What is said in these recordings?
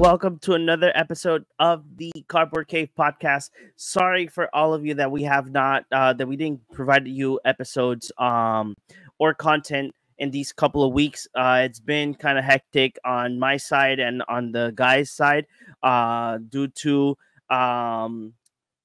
welcome to another episode of the Cardboard Cave podcast. Sorry for all of you that we have not that we didn't provide you episodes or content in these couple of weeks. It's been kind of hectic on my side and on the guys' side due to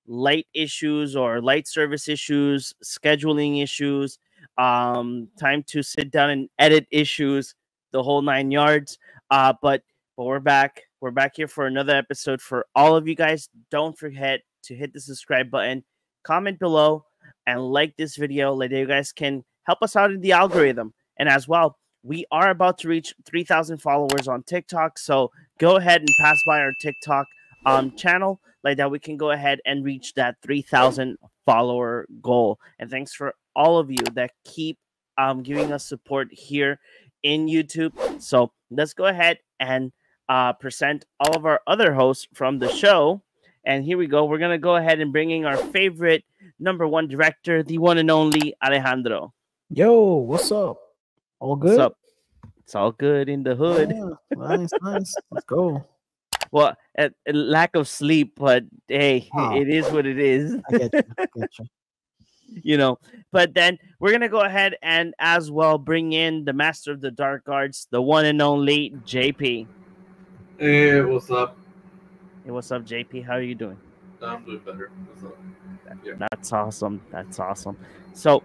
light issues or light service issues, scheduling issues, time to sit down and edit issues, the whole 9 yards. But we're back. We're back here for another episode for all of you guys. Don't forget to hit the subscribe button, comment below, and like this video. Like you guys can help us out in the algorithm. And as well, we are about to reach 3,000 followers on TikTok. So go ahead and pass by our TikTok channel. Like that, we can go ahead and reach that 3,000 follower goal. And thanks for all of you that keep giving us support here in YouTube. So let's go ahead and present all of our other hosts from the show. And here we go. We're going to go ahead and bring in our favorite #1 director, the one and only Alejandro. Yo, what's up? All good? What's up? It's all good in the hood. Yeah, nice. Let's go. Well, a lack of sleep, but hey, it is what it is. I get you. You know, but then we're going to go ahead and as well bring in the master of the dark arts, the one and only JP. Hey, what's up? Hey, what's up, JP? How are you doing? I'm doing better. What's up? Yeah. That's awesome. That's awesome. So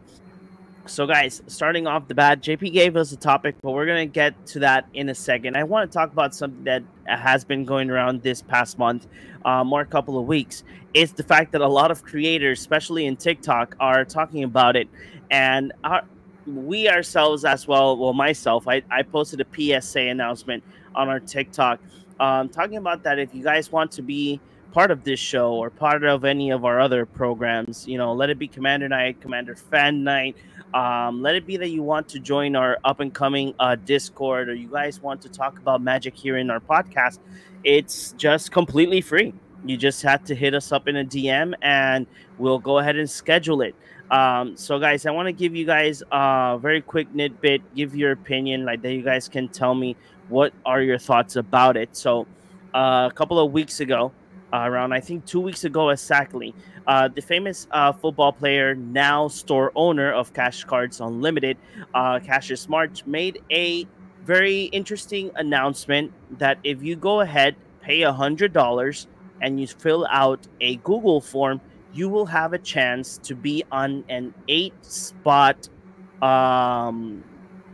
guys, starting off the bat, JP gave us a topic, but we're going to get to that in a second. I want to talk about something that has been going around this past month, or a couple of weeks. It's the fact that a lot of creators, especially in TikTok, are talking about it. And we ourselves as well, myself, I posted a PSA announcement on our TikTok talking about that if you guys want to be part of this show or part of any of our other programs, you know, let it be Commander Night, Commander Fan Night, let it be that you want to join our up-and-coming Discord, or you guys want to talk about Magic here in our podcast, it's just completely free. You just have to hit us up in a DM and we'll go ahead and schedule it. So guys, I want to give you guys a very quick nitbit, give your opinion, like that you guys can tell me what are your thoughts about it. So a couple of weeks ago, around I think 2 weeks ago exactly, the famous football player, now store owner of Cash Cards Unlimited, Cassius March, made a very interesting announcement that if you go ahead, pay $100 and you fill out a Google form, you will have a chance to be on an 8-spot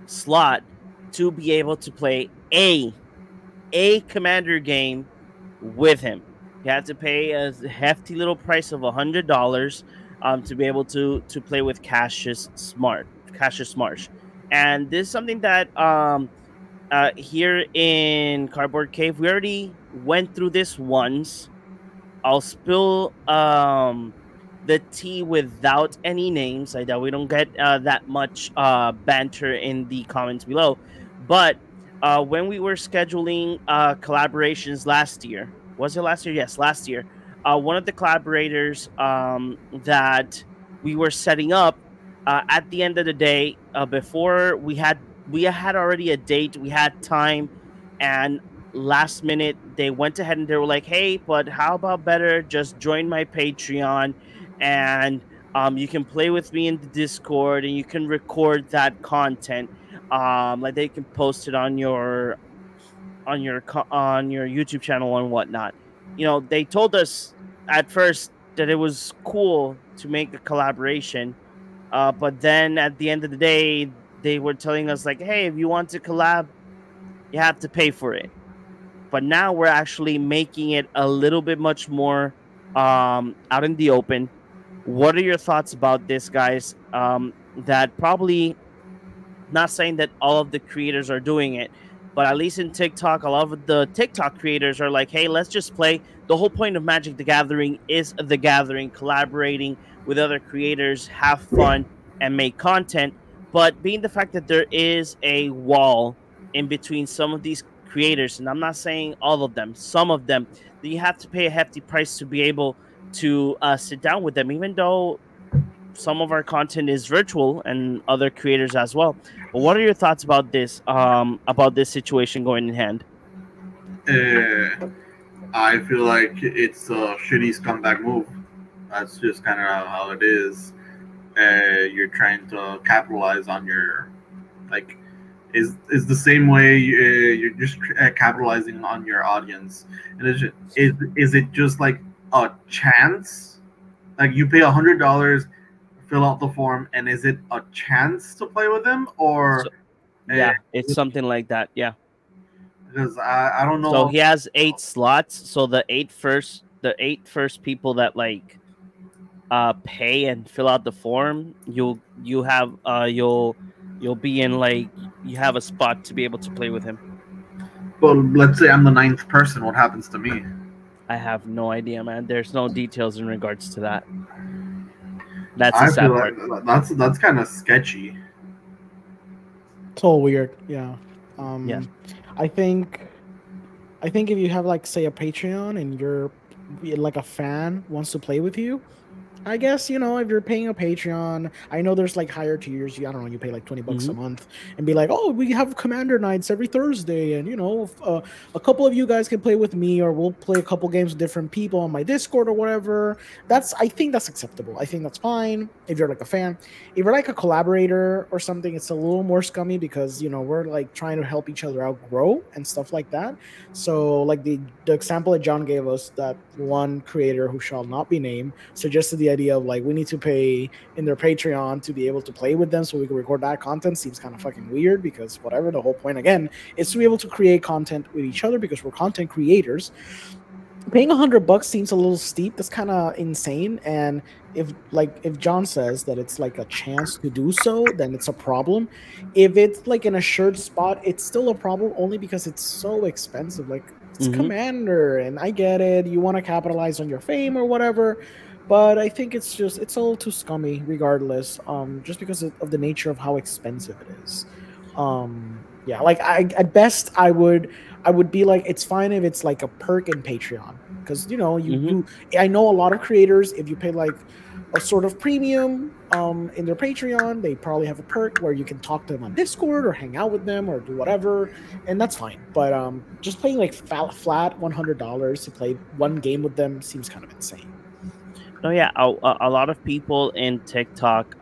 slot to be able to play a Commander game with him. You have to pay a hefty little price of $100 to be able to play with Cassius Marsh. And this is something that here in Cardboard Cave, we already went through this once. I'll spill the tea without any names, like that we don't get that much banter in the comments below. But when we were scheduling collaborations last year, was it last year? Yes, last year. One of the collaborators that we were setting up at the end of the day, before we had already a date, we had time, and last minute they went ahead and they were like, hey, but how about better just join my Patreon and you can play with me in the Discord and you can record that content, like they can post it on your YouTube channel and whatnot. You know, they told us at first that it was cool to make a collaboration, but then at the end of the day they were telling us like, hey, if you want to collab, you have to pay for it. But now we're actually making it a little bit much more out in the open. What are your thoughts about this, guys? That probably, not saying that all of the creators are doing it, but at least in TikTok, a lot of the TikTok creators are like, hey, let's just play. The whole point of Magic the Gathering is the gathering, collaborating with other creators, have fun, and make content. But being the fact that there is a wall in between some of these creators, and I'm not saying all of them, some of them, that you have to pay a hefty price to be able to sit down with them, even though some of our content is virtual and other creators as well. But what are your thoughts about this situation going in hand? I feel like it's a shitty scumbag move. That's just kind of how it is. You're trying to capitalize on your like is the same way you're just capitalizing on your audience. And is it just like a chance? Like you pay $100, fill out the form, and is it a chance to play with them, or yeah, it's something like that. Yeah, because I don't know. So he has 8 slots. So the eight first people that like pay and fill out the form, you'll be in like you have a spot to be able to play with him. But let's say I'm the 9th person. What happens to me? I have no idea, man. There's no details in regards to that. That's I the sad feel part. like that's kind of sketchy. It's all weird. Yeah. Yeah. I think if you have like say a Patreon and you're like a fan wants to play with you, I guess, you know, if you're paying a Patreon, I know there's like higher tiers. I don't know, you pay like $20 a month and be like, oh, we have Commander nights every Thursday. And, you know, a couple of you guys can play with me, or we'll play a couple games with different people on my Discord or whatever. I think that's acceptable. I think that's fine if you're like a fan. If you're like a collaborator or something, it's a little more scummy because, you know, we're like trying to help each other out grow and stuff like that. So like the example that John gave us, that one creator who shall not be named suggested the idea of like we need to pay in their Patreon to be able to play with them so we can record that content. Seems kind of fucking weird because whatever, the whole point again is to be able to create content with each other because we're content creators. Paying $100 seems a little steep. That's kind of insane. And if John says that it's like a chance to do so, then it's a problem. If it's like an assured spot, it's still a problem only because it's so expensive. Like it's Commander, and I get it. You want to capitalize on your fame or whatever. But I think it's a little too scummy regardless, just because of the nature of how expensive it is. Yeah, like at best I would be like, it's fine if it's like a perk in Patreon, because, you know, I know a lot of creators, if you pay like a sort of premium in their Patreon, they probably have a perk where you can talk to them on Discord or hang out with them or do whatever, and that's fine. But just paying like flat $100 to play one game with them seems kind of insane. No, yeah, a lot of people in TikTok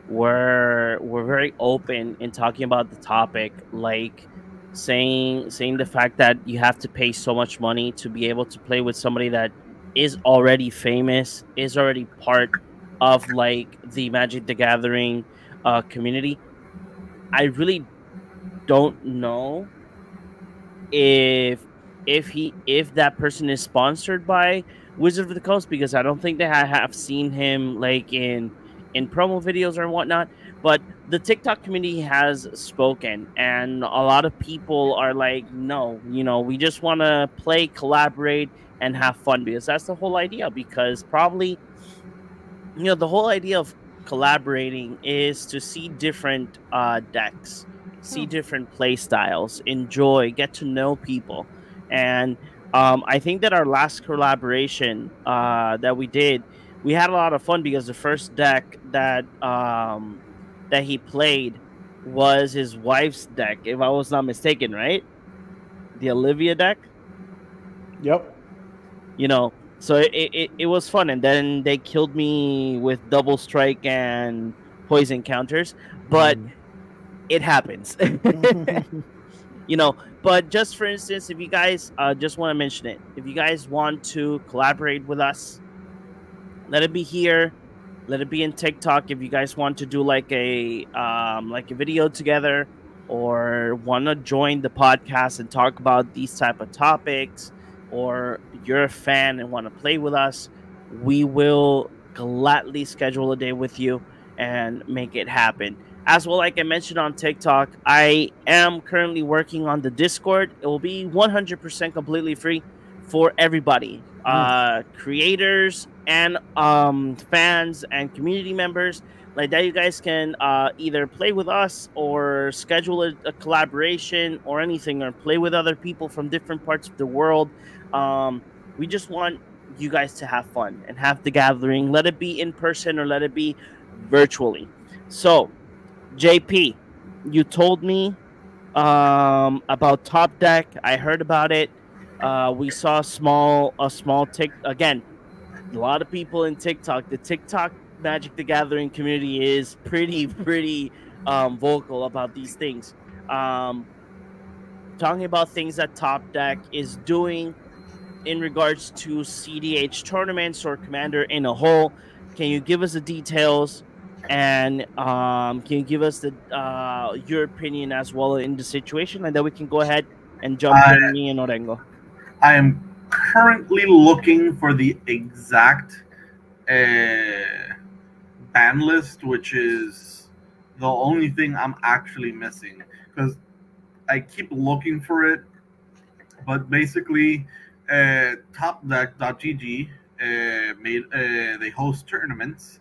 were very open in talking about the topic, like saying the fact that you have to pay so much money to be able to play with somebody that is already famous, is already part of like the Magic the Gathering community. I really don't know if that person is sponsored by Wizard of the Coast, because I don't think that I have seen him like in promo videos or whatnot. But the TikTok community has spoken, and a lot of people are like, no, you know, we just want to play, collaborate, and have fun, because that's the whole idea. Because probably, you know, the whole idea of collaborating is to see different decks, see different play styles, enjoy, get to know people. And I think that our last collaboration that we did, we had a lot of fun, because the first deck that he played was his wife's deck, if I was not mistaken, right? The Olivia deck. Yep. You know, so it was fun, and then they killed me with double strike and poison counters, but it happens. You know, but just for instance, if you guys just want to mention it, if you guys want to collaborate with us, let it be here, let it be in TikTok. If you guys want to do like a video together, or want to join the podcast and talk about these type of topics, or you're a fan and want to play with us, we will gladly schedule a day with you and make it happen. As well, like I mentioned on TikTok, I am currently working on the Discord. It will be 100% completely free for everybody, creators and fans and community members. Like that, you guys can either play with us or schedule a collaboration or anything, or play with other people from different parts of the world. We just want you guys to have fun and have the gathering. Let it be in person or let it be virtually. So, JP, you told me about Top Deck. I heard about it. We saw a small tick again. A lot of people in TikTok. The TikTok Magic the Gathering community is pretty vocal about these things. Um, Talking about things that Top Deck is doing in regards to CDH tournaments or Commander in a whole. Can you give us the details? And can you give us the your opinion as well in the situation, and then we can go ahead and jump I in me and Orengo. I am currently looking for the exact ban list, which is the only thing I'm actually missing, because I keep looking for it. But basically, TopDeck.gg they host tournaments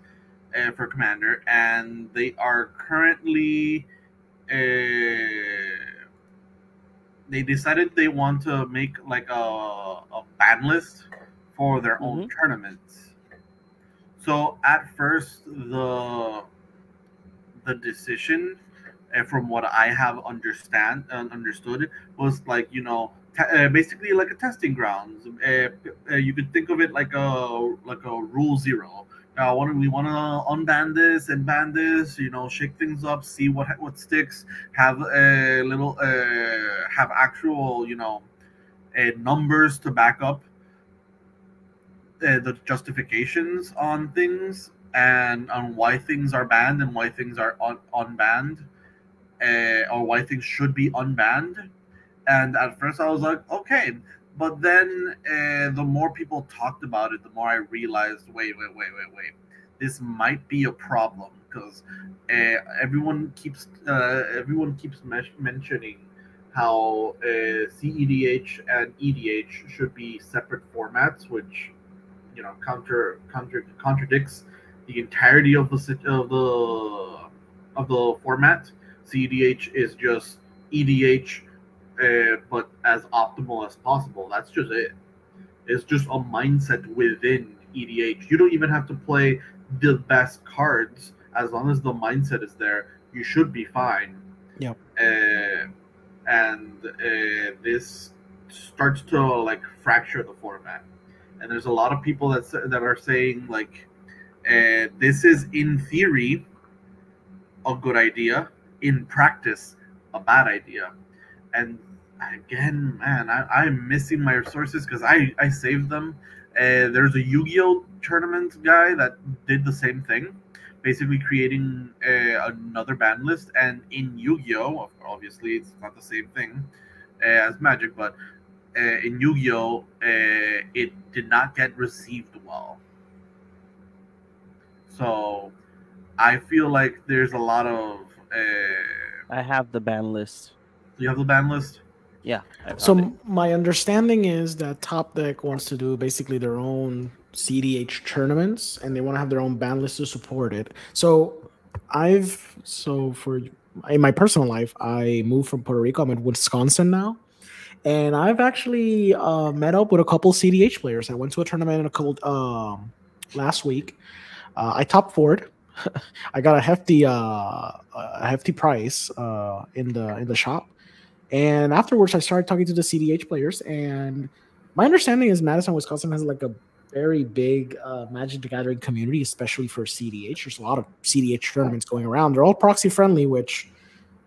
for Commander, and they are currently they decided they want to make like a ban list for their own tournaments. So at first, the decision, from what I have understood, was like, basically like a testing grounds. You could think of it like a rule zero. We want to unban this and ban this, shake things up, see what sticks, have a little have actual numbers to back up the justifications on things, and on why things are banned and why things are unbanned, or why things should be unbanned. And at first I was like, okay. But then the more people talked about it, the more I realized, wait. This might be a problem, because everyone keeps mentioning how CEDH and EDH should be separate formats, which contradicts the entirety of the format. CEDH is just EDH, but as optimal as possible. That's just it. It's just a mindset within EDH. You don't even have to play the best cards. As long as the mindset is there, you should be fine. Yep. And this starts to like fracture the format. And there's a lot of people that are saying like, this is in theory a good idea, in practice a bad idea. And again, man, I'm missing my resources, because I saved them. There's a Yu-Gi-Oh tournament guy that did the same thing, basically creating another ban list. And in Yu-Gi-Oh, obviously it's not the same thing as Magic, but in Yu-Gi-Oh, it did not get received well. So I feel like there's a lot of I have the ban list. You have the ban list? Yeah. So my understanding is that Top Deck wants to do basically their own CDH tournaments, and they want to have their own ban list to support it. So in my personal life, I moved from Puerto Rico. I'm in Wisconsin now, and I've actually met up with a couple CDH players. I went to a tournament last week. I top four'd. I got a hefty price in the shop. And afterwards, I started talking to the CDH players, and my understanding is Madison, Wisconsin has like a very big Magic the Gathering community, especially for CDH. There's a lot of CDH tournaments going around. They're all proxy friendly, which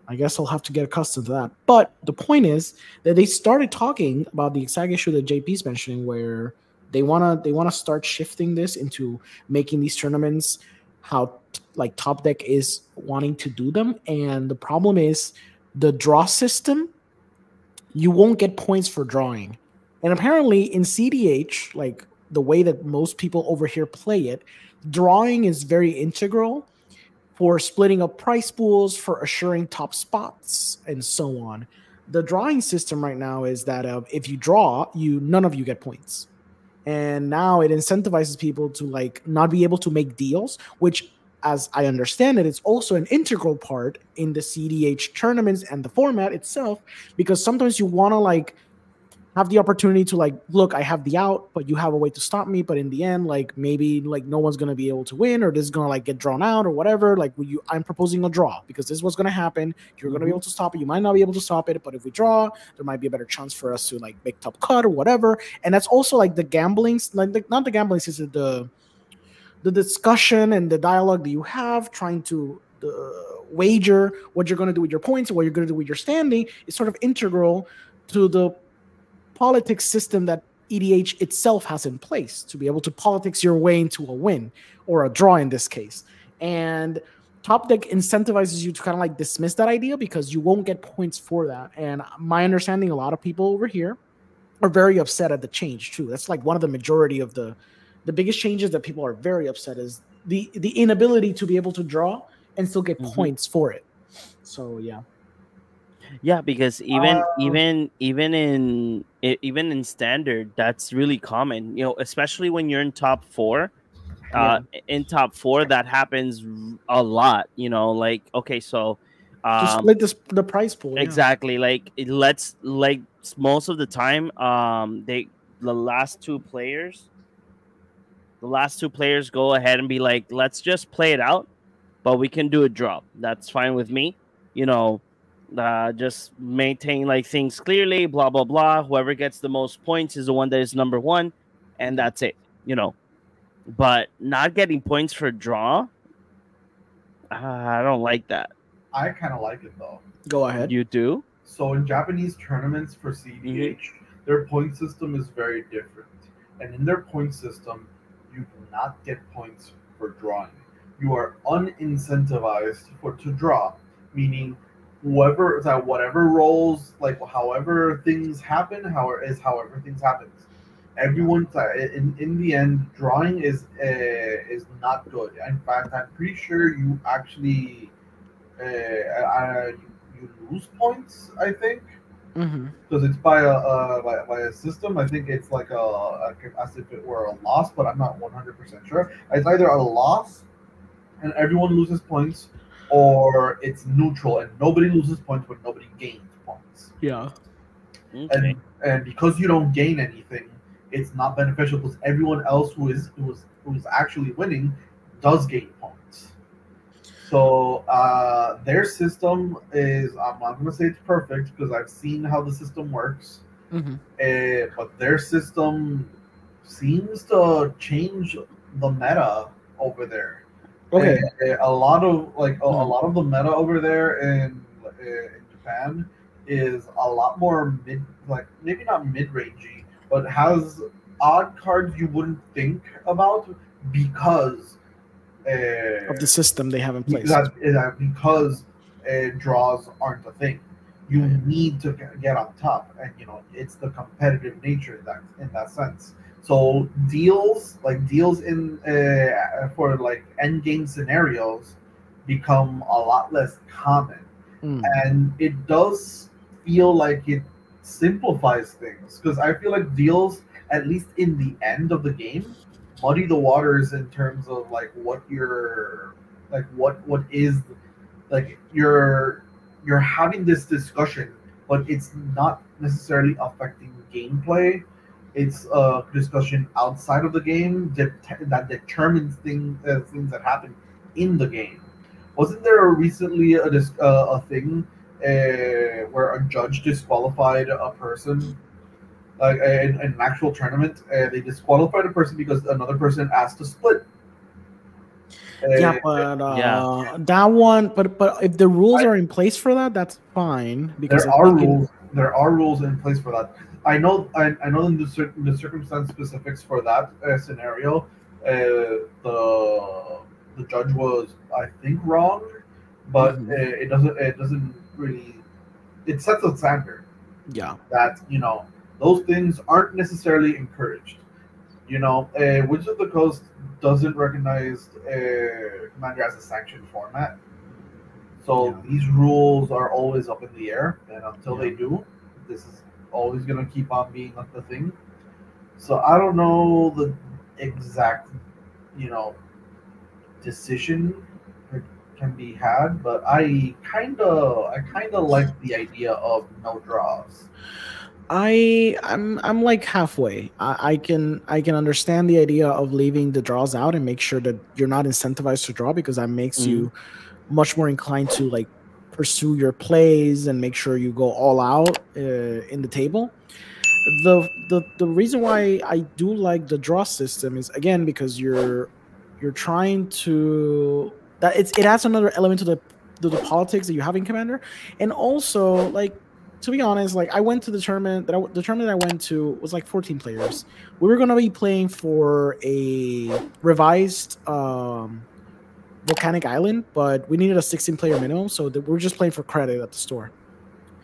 I guess I'll have to get accustomed to that. But the point is that they started talking about the exact issue that JP's mentioning, where they wanna start shifting this into making these tournaments how like Top Deck is wanting to do them. And the problem is the draw system. You won't get points for drawing. And apparently in CDH, like the way that most people over here play it, drawing is very integral for splitting up price pools, for assuring top spots, and so on. The drawing system right now is that if you draw, none of you get points. And now it incentivizes people to like not be able to make deals, which, as I understand it, it's also an integral part in the CDH tournaments and the format itself, because sometimes you want to like have the opportunity to like, look, I have the out, but you have a way to stop me. But in the end, like maybe like no one's gonna be able to win, or this is gonna like get drawn out or whatever. Like I'm proposing a draw because this is what's gonna happen. You're gonna be able to stop it. You might not be able to stop it, but if we draw, there might be a better chance for us to like make top cut or whatever. And that's also like the gambling, like not the gambling system, the discussion and the dialogue that you have trying to wager what you're going to do with your points and what you're going to do with your standing is sort of integral to the politics system that EDH itself has in place to be able to politics your way into a win or a draw in this case. And Top Deck incentivizes you to kind of like dismiss that idea because you won't get points for that. And my understanding, a lot of people over here are very upset at the change too. That's like one of the majority of the biggest changes that people are very upset is the inability to be able to draw and still get points for it. So yeah, because even in standard, that's really common. You know, especially when you're in top 4. In top 4, that happens a lot. You know, like okay, so just split the prize pool. Exactly. Like let's like most of the time, the last two players go ahead and be like, let's just play it out, but we can do a draw. That's fine with me. You know, just maintain like things clearly, blah, blah, blah. Whoever gets the most points is the one that is number 1. And that's it, you know, but not getting points for draw. I don't like that. I kind of like it though. Go ahead. You do? So in Japanese tournaments for CEDH, their point system is very different. And in their point system, you do not get points for drawing. You are unincentivized to draw, meaning whatever rolls, like however things happen, however things happen. Everyone in the end, drawing is not good. In fact, I'm pretty sure you actually you lose points. I think because it's by a system. I think it's like as if it were a loss, but I'm not 100% sure. It's either a loss and everyone loses points, or it's neutral and nobody loses points but nobody gains points. Yeah. Okay. And because you don't gain anything, it's not beneficial because everyone else who's actually winning does gain points. So their system is, I'm not going to say it's perfect because I've seen how the system works, but their system seems to change the meta over there. Okay. A lot of the meta over there in Japan is a lot more maybe not mid-rangey, but has odd cards you wouldn't think about because of the system they have in place. Because draws aren't a thing. You need to get on top, and it's the competitive nature in that sense. So deals in for like end game scenarios become a lot less common, and it does feel like it simplifies things because I feel like deals, at least in the end of the game, muddy the waters in terms of like what you're like what is like you're having this discussion, but it's not necessarily affecting gameplay. It's a discussion outside of the game that determines things that happen in the game. Wasn't there recently a thing where a judge disqualified a person, like in an actual tournament? They disqualified a person because another person asked to split. That one. But if the rules are in place for that, that's fine. Because there are rules in place for that. I know in the circumstance specifics for that scenario, the judge was, I think, wrong, but it doesn't really. It sets a standard. Yeah. That those things aren't necessarily encouraged. Wizards of the Coast doesn't recognize Commander as a sanctioned format, so these rules are always up in the air, and until they do, this is always going to keep on being the thing. So I don't know the exact decision that can be had, but I kind of like the idea of no draws. I'm like halfway. I can understand the idea of leaving the draws out and make sure that you're not incentivized to draw, because that makes you much more inclined to like pursue your plays and make sure you go all out in the table. The reason why I do like the draw system is, again, because you're trying to, that it adds another element to the politics that you have in Commander. And also, like, to be honest, like, I went to the tournament I went to was like 14 players. We were gonna be playing for a revised Volcanic Island, but we needed a 16 player minimum, so we were just playing for credit at the store.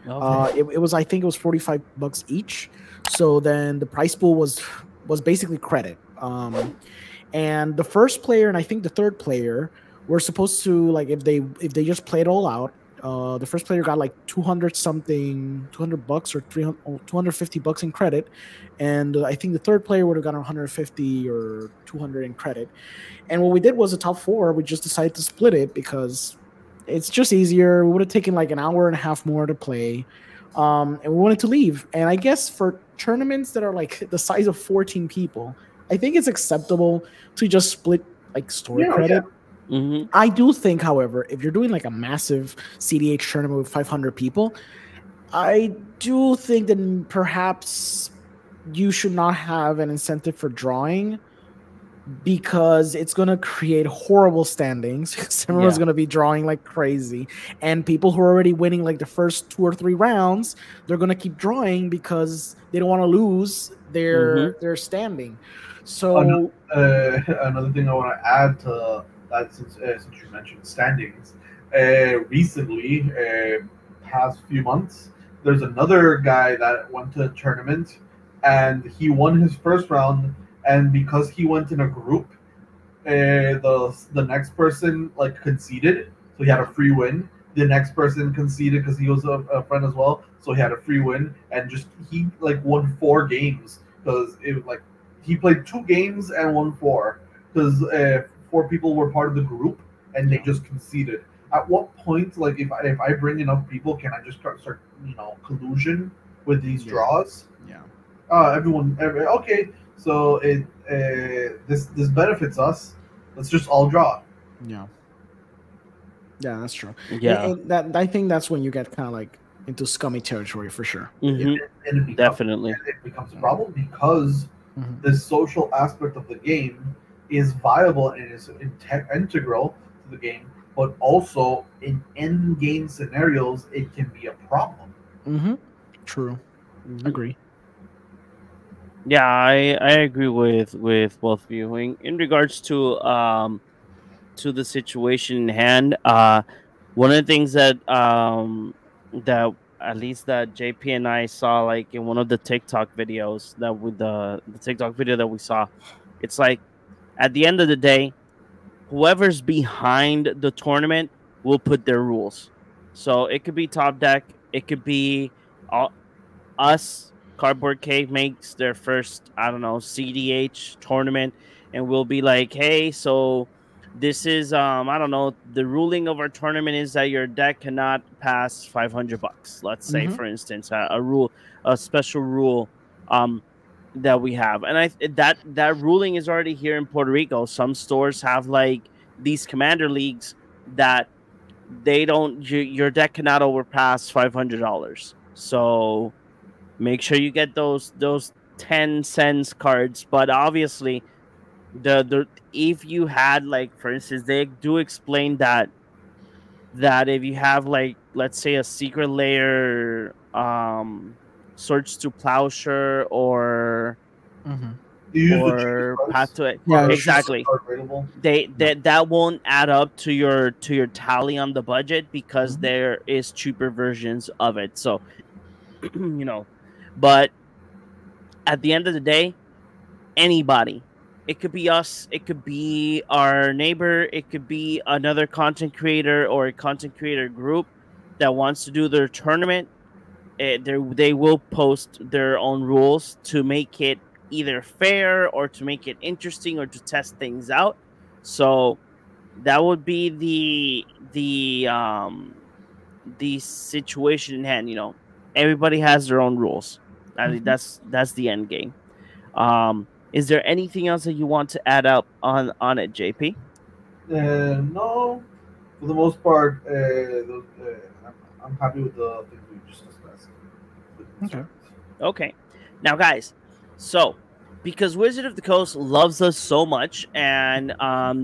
Okay. It was, I think it was $45 each. So then the price pool was basically credit. And the first player and I think the third player were supposed to, like, if they just played all out, the first player got like $200 or 300 or $250 in credit, and I think the third player would have gotten 150 or 200 in credit. And what we did was the top four, we just decided to split it because it's just easier. We would have taken like an hour and a half more to play. And we wanted to leave. And I guess for tournaments that are like the size of 14 people, I think it's acceptable to just split like story credit. Yeah. I do think, however, if you're doing like a massive CDH tournament with 500 people, I do think that perhaps you should not have an incentive for drawing, because it's going to create horrible standings. Everyone's going to be drawing like crazy, and people who are already winning like the first 2 or 3 rounds, they're going to keep drawing because they don't want to lose their standing. So another thing I want to add to that, since you mentioned standings, recently, past few months, there's another guy that went to a tournament and he won his first round. And because he went in a group, the next person like conceded, so he had a free win. The next person conceded because he was a friend as well, so he had a free win. And just he like won 4 games because it was like he played 2 games and won 4 because 4 people were part of the group and they just conceded. At what point, like if I bring enough people, can I just start collusion with these draws? Yeah. Okay. So this benefits us. Let's just all draw. Yeah, that's true. Yeah, and that, I think that's when you get kind of like into scummy territory for sure. Definitely, it becomes a problem because the social aspect of the game is viable and is integral to the game, but also in end game scenarios, it can be a problem. True. Agree. Yeah, I agree with both of you. In regards to the situation in hand, one of the things that that at least that JP and I saw, like in one of the TikTok videos that with the TikTok video that we saw, it's like at the end of the day, whoever's behind the tournament will put their rules. So it could be Top Deck, it could be us. Cardboard Cave makes their first, I don't know, CDH tournament, and we'll be like, hey, so this is I don't know, the ruling of our tournament is that your deck cannot pass $500. Let's say, for instance, a special rule that we have. And that ruling is already here in Puerto Rico. Some stores have like these commander leagues that they don't, your deck cannot overpass $500. So make sure you get those 10 cents cards. But obviously, the if you had, like, for instance, they do explain that if you have, like, let's say a secret layer, Swords to Plowshare or Path to it, exactly. That won't add up to your tally on the budget because there is cheaper versions of it. So but at the end of the day, anybody, it could be us, it could be our neighbor, it could be another content creator or a content creator group that wants to do their tournament. They will post their own rules to make it either fair or to make it interesting or to test things out. So that would be the situation in hand. Everybody has their own rules. That's the end game. Is there anything else that you want to add up on it, JP? No, for the most part, I'm happy with the things we just discussed. Okay. Okay. Now, guys, so because Wizard of the Coast loves us so much, and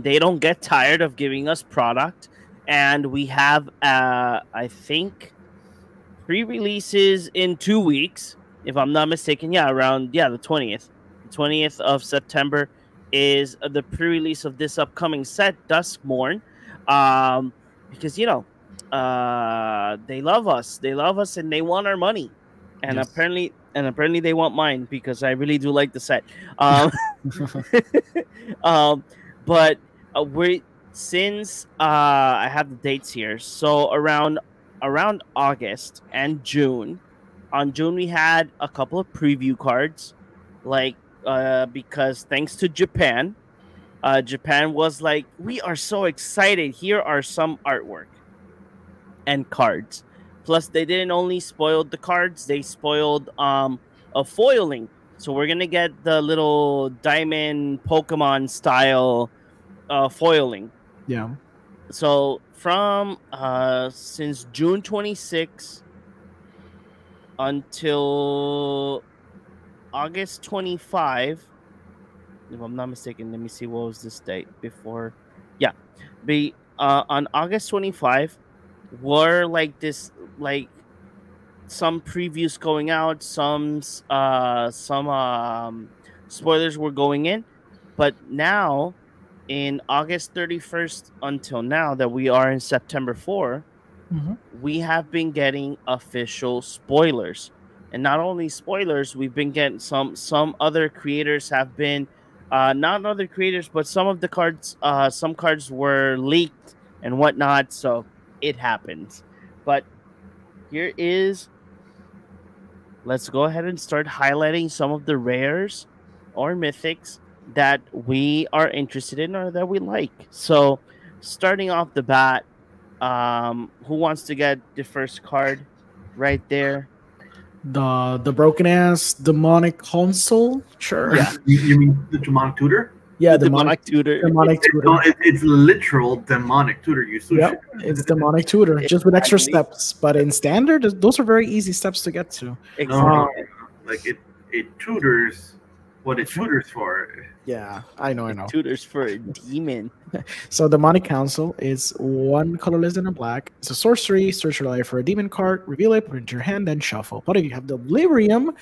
they don't get tired of giving us product, and we have, I think, pre-releases in 2 weeks, if I'm not mistaken. Yeah, around the 20th of September is the pre-release of this upcoming set, Duskmorn. Because they love us, and they want our money, and Yes. apparently they want mine because I really do like the set. But we since I have the dates here, so around August and June. On June, we had a couple of preview cards, like because thanks to Japan, Japan was like, "We are so excited. Here are some artwork and cards." Plus, they didn't only spoil the cards; they spoiled a foiling. So we're gonna get the little diamond Pokemon style foiling. Yeah. So from since June 26th until August 25, if I'm not mistaken, let me see, what was this date before? Yeah, on August 25 were like this, like some previews going out, some spoilers were going in, but now in August 31st until now that we are in September 4, Mhm. we have been getting official spoilers. And not only spoilers, we've been getting some other creators have been not other creators, but some of the cards, some cards were leaked and whatnot, so it happens. But here is, let's go ahead and start highlighting some of the rares or mythics that we are interested in or that we like. So starting off the bat, who wants to get the first card right there? The broken ass demonic console. Sure. Yeah. You mean the demonic tutor? Yeah. The demonic tutor. Demonic tutor. No, it's literal demonic tutor. You Yep, it's demonic tutor, just with extra Exactly. steps. But in standard, those are very easy steps to get to. Exactly. Like it tutors what it tutors for. Yeah, I know. Tutors for a demon. So demonic council is 1 colorless and a black. It's a sorcery. Search your life for a demon card, reveal it, put it into your hand, then shuffle. But if you have Delirium,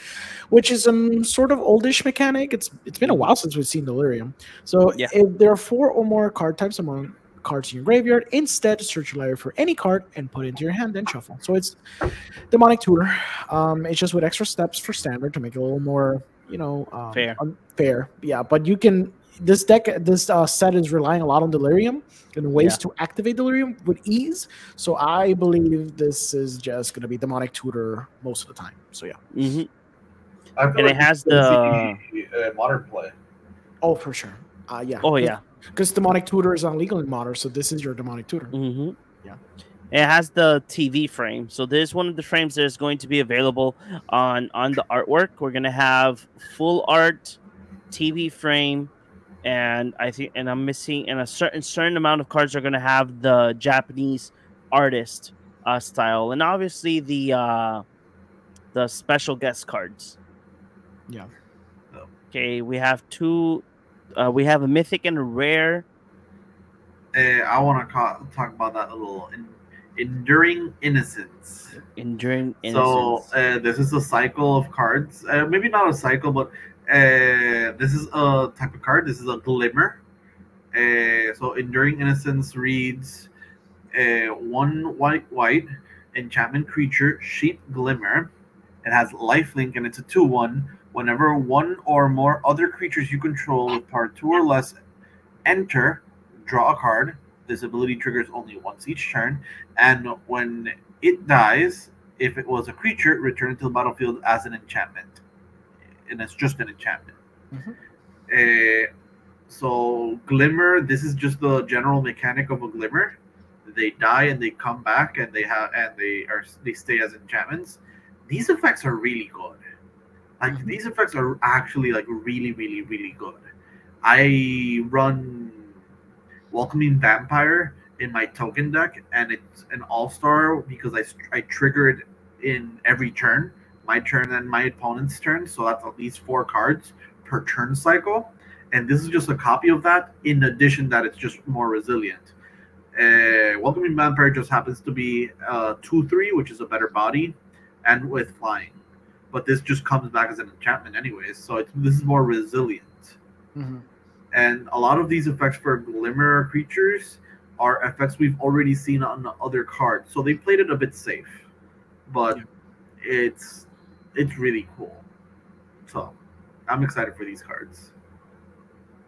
which is some sort of oldish mechanic, it's been a while since we've seen Delirium. So Yeah. if there are 4 or more card types among cards in your graveyard, instead search your library for any card and put it into your hand, then shuffle. So it's demonic tutor. It's just with extra steps for standard to make it a little more, fair. Yeah, but you can. This set is relying a lot on Delirium and ways to activate Delirium with ease. So I believe this is just going to be demonic tutor most of the time. So yeah. Mm-hmm. I feel And like it has this the is modern play. Oh, for sure. Yeah. Oh yeah. Because demonic tutor is illegal in modern, so this is your demonic tutor. Mm-hmm. Yeah. It has the TV frame. So there's one of the frames that is going to be available on the artwork. We're gonna have full art, TV frame, and I'm missing, and a certain amount of cards are gonna have the Japanese artist style, and obviously the special guest cards. Yeah. Okay, we have two. We have a mythic and a rare. I want to talk about that a little. Enduring Innocence. Enduring Innocence. So this is a cycle of cards. Maybe not a cycle, but this is a type of card. This is a Glimmer. So Enduring Innocence reads 1 white enchantment creature, Sheep Glimmer. It has lifelink and it's a 2/1. Whenever 1 or more other creatures you control with power 2 or less enter, draw a card. This ability triggers only once each turn, and when it dies, if it was a creature, return it to the battlefield as an enchantment, and it's just an enchantment. Mm-hmm. So Glimmer, this is just the general mechanic of a Glimmer. They die and they come back, and they stay as enchantments. These effects are really good. Like these effects are actually like really, really, really good. I run Welcoming Vampire in my token deck, and it's an all-star because I trigger it in every turn, my turn and my opponent's turn, so that's at least 4 cards per turn cycle. And this is just a copy of that, in addition that it's just more resilient. Welcoming Vampire just happens to be 2/3, which is a better body, and with flying. But this just comes back as an enchantment anyways, so this is more resilient. And a lot of these effects for Glimmer creatures are effects we've already seen on the other cards, so they played it a bit safe. But it's really cool. So I'm excited for these cards.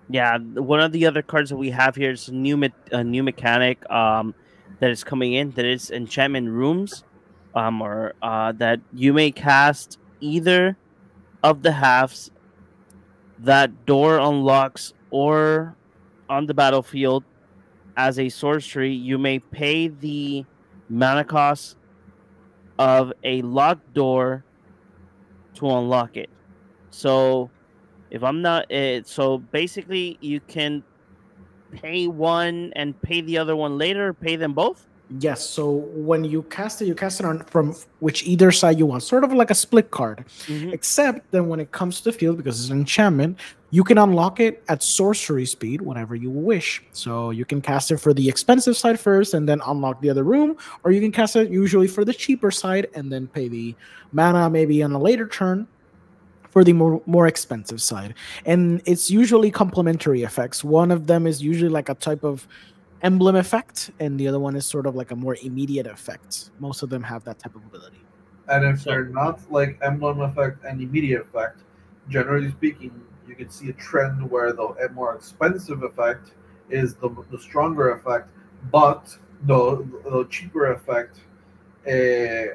Yeah, one of the other cards that we have here is a new mechanic that is coming in. That is enchantment rooms, or that you may cast either of the halves that door unlocks, or on the battlefield as a sorcery. You may pay the mana cost of a locked door to unlock it. So if I'm not, so basically you can pay one and pay the other one later, or pay them both. Yes. So when you cast it on from which either side you want, sort of like a split card. Except then when it comes to the field, because it's an enchantment, you can unlock it at sorcery speed whenever you wish. So you can cast it for the expensive side first and then unlock the other room, or you can cast it usually for the cheaper side and then pay the mana maybe on a later turn for the more expensive side. And it's usually complementary effects. One of them is usually like a type of emblem effect, and the other one is sort of like a more immediate effect. Most of them have that type of ability. And if they're not like emblem effect and immediate effect, generally speaking, you can see a trend where the more expensive effect is the stronger effect, but the cheaper effect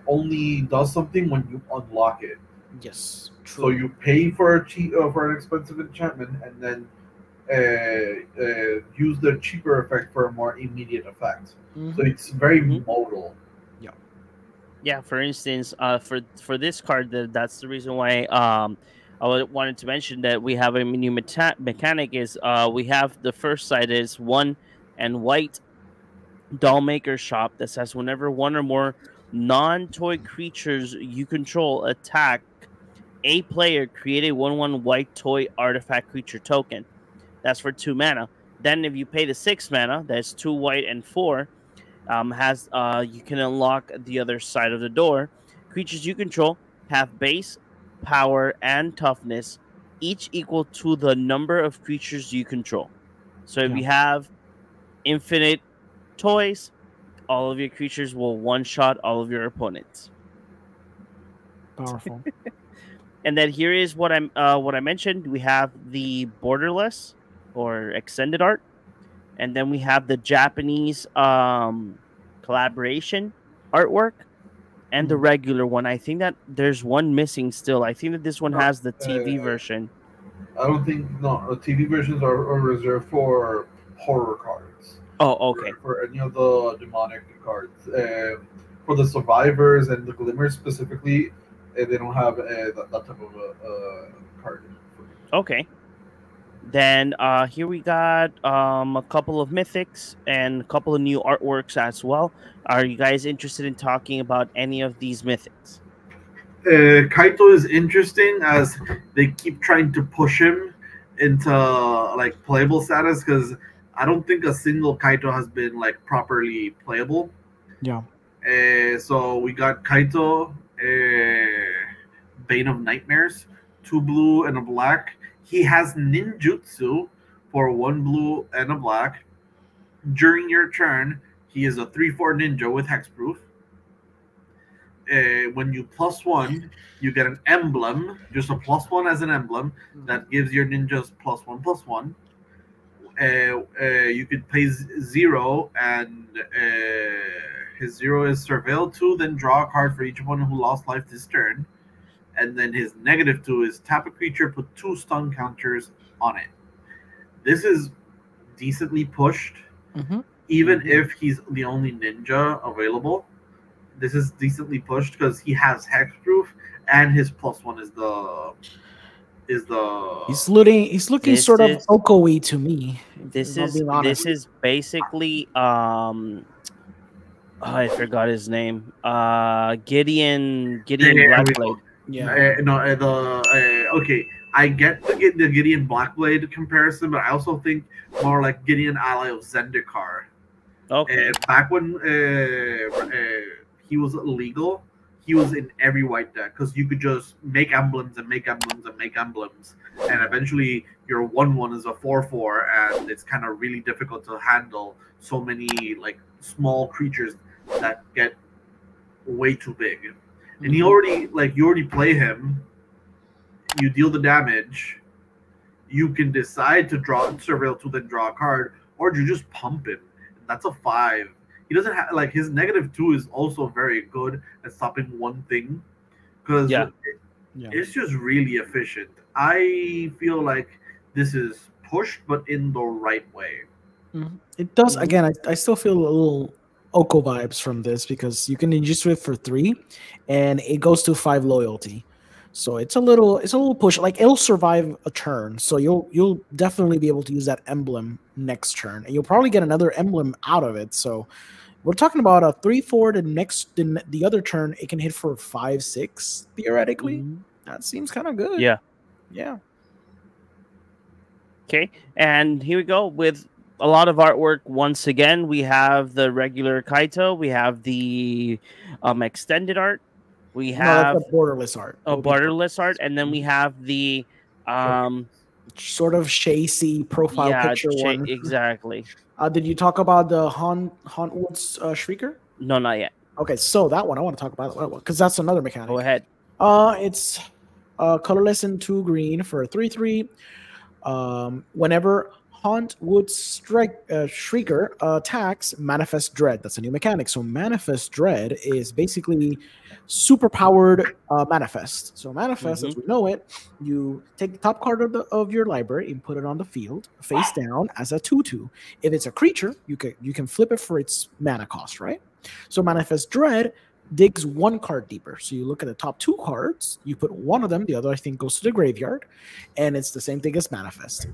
only does something when you unlock it. Yes, true. So you pay for an expensive enchantment, and then use the cheaper effect for a more immediate effect. So it's very modal. Yeah. For instance, for this card, that's the reason why I wanted to mention that we have a new mechanic. Is we have the first side is 1 and white doll maker shop that says whenever one or more non-toy creatures you control attack a player, create a 1/1 white toy artifact creature token. That's for 2 mana. Then if you pay the 6 mana, that's 2 white and 4, you can unlock the other side of the door. Creatures you control have base, power, and toughness, each equal to the number of creatures you control. So if you have infinite toys, all of your creatures will one-shot all of your opponents. Powerful. And then here is what I mentioned. We have the borderless or extended art, and then we have the Japanese collaboration artwork, and the regular one. I think that there's one missing still. I think that this one has the TV version. I don't think the TV versions are reserved for horror cards. Oh, okay. For any of the demonic cards, for the survivors and the glimmers specifically, they don't have that type of card. Okay. Then here we got a couple of mythics and a couple of new artworks as well. Are you guys interested in talking about any of these mythics? Kaito is interesting as they keep trying to push him into like playable status, because I don't think a single Kaito has been like properly playable. Yeah. So we got Kaito, Bane of Nightmares, 2 blue and a black. He has ninjutsu for 1 blue and a black. During your turn, he is a 3/4 ninja with hexproof. When you +1, you get an emblem, just a +1 as an emblem that gives your ninjas +1/+1. You could pay 0, and his 0 is Surveil 2, then draw a card for each one who lost life this turn. And then his -2 is tap a creature, put 2 stun counters on it. This is decently pushed, even if he's the only ninja available. This is decently pushed because he has hexproof, and his +1 is the He's looking This sort of is- Oko-y to me. This if I'm being honest. is basically I forgot his name. Gideon There we Blackblade. go. Yeah. Okay. I get the Gideon Blackblade comparison, but I also think more like Gideon ally of Zendikar. Okay. Back when he was illegal, he was in every white deck because you could just make emblems and make emblems and make emblems, and eventually your 1/1 is a 4/4, and it's kind of really difficult to handle so many like small creatures that get way too big. And he already you already play him, you deal the damage, you can decide to draw surveil to then draw a card, or you just pump him. That's a 5. He doesn't have his -2 is also very good at stopping one thing because it's just really efficient. I feel like this is pushed, but in the right way. It does. Again, I still feel a little Oko vibes from this because you can use it for 3, and it goes to 5 loyalty. So it's a little push. Like it'll survive a turn, so you'll definitely be able to use that emblem next turn, and you'll probably get another emblem out of it. So we're talking about a 3/4. The other turn it can hit for 5/6 theoretically. That seems kind of good. Yeah. Yeah. Okay, and here we go with a lot of artwork. Once again, we have the regular Kaito, we have the extended art, we have a borderless art. Borderless art, and then we have the sort of chasey profile picture one. Exactly. Did you talk about the Hauntwood's Shrieker? No, not yet. Okay, so that one I want to talk about because that's another mechanic. Go ahead. It's colorless and 2 green for a 3/3. Whenever Hauntwood's Shrieker attacks, Manifest Dread. That's a new mechanic. So Manifest Dread is basically super powered Manifest. So Manifest, as we know it, you take the top card of your library and put it on the field face down as a 2/2. If it's a creature, you can flip it for its mana cost, right? So Manifest Dread digs 1 card deeper. So you look at the top 2 cards, you put one of them, the other I think goes to the graveyard, and it's the same thing as Manifest.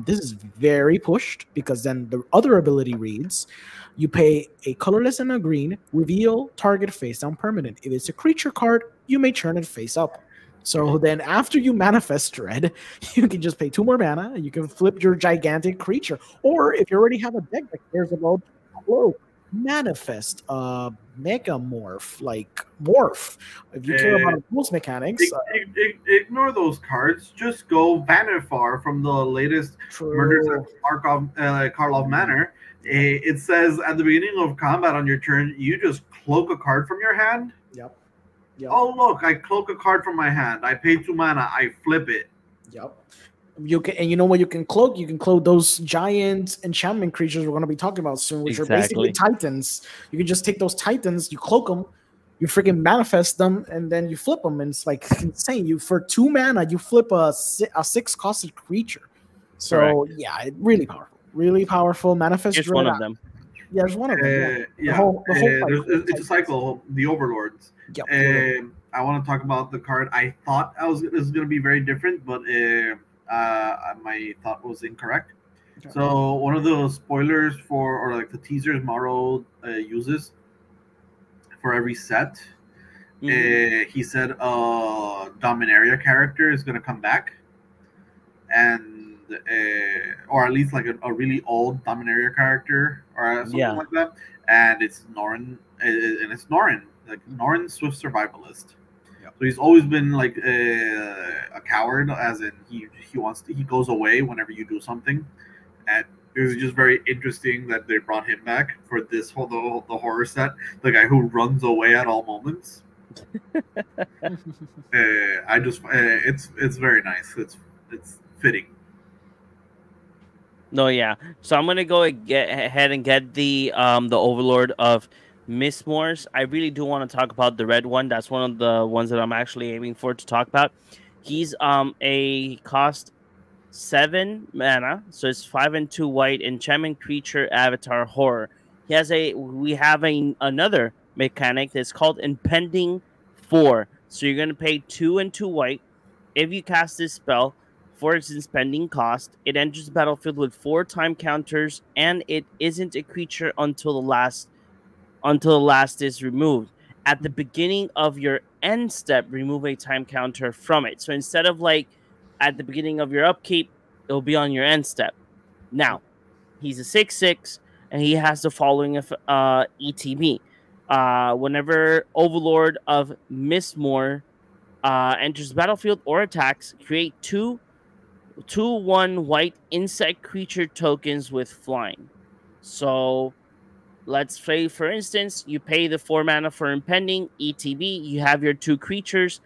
This is very pushed because then the other ability reads, you pay a colorless and a green, reveal target face down permanent. If it's a creature card, you may turn it face up. So then after you Manifest Dread, you can just pay 2 more mana, and you can flip your gigantic creature. Or if you already have a deck that cares about Manifest Megamorph, like Morph. If you care about those mechanics, ignore those cards. Just go Vanifar from the latest Murders at Karlov Manor. It says at the beginning of combat on your turn, you just cloak a card from your hand. Yep. Oh look, I cloak a card from my hand. I pay 2 mana. I flip it. Yep. You can, and you know what you can cloak? You can cloak those giant enchantment creatures we're going to be talking about soon, which are basically titans. You can just take those titans, you cloak them, you freaking Manifest them, and then you flip them, and it's like insane. You for 2 mana, you flip a 6 costed creature. So yeah, really powerful. Manifest. Just one of them. Yeah, there's one of them. It's a cycle. The Overlords. Yep. I want to talk about the card. I thought this was going to be very different, but my thought was incorrect. Okay. So one of the spoilers or the teasers Morrow uses for every set, he said a Dominaria character is going to come back, and or at least like a really old Dominaria character or something like that, and it's Norrin, like Norrin Swift Survivalist. So he's always been like a coward, as in he goes away whenever you do something, and it was just very interesting that they brought him back for this the horror set. The guy who runs away at all moments. It's very nice. It's fitting. No, yeah. So I'm gonna go ahead and get the Overlord of Mistmoors. I really do want to talk about the red one. That's one of the ones that I'm actually aiming for to talk about. He's a cost 7 mana, so it's 5 and 2 white enchantment creature avatar horror. We have another mechanic that's called Impending 4. So you're going to pay 2 and 2 white. If you cast this spell for its spending cost, it enters the battlefield with 4 time counters, and it isn't a creature until the last is removed. At the beginning of your end step, remove a time counter from it. So instead of like at the beginning of your upkeep, it'll be on your end step. Now, he's a 6/6, and he has the following ETB. Whenever Overlord of Mistmore enters the battlefield or attacks, create 2/1 white insect creature tokens with flying. So let's say, for instance, you pay the 4 mana for Impending ETB. You have your 2 creatures.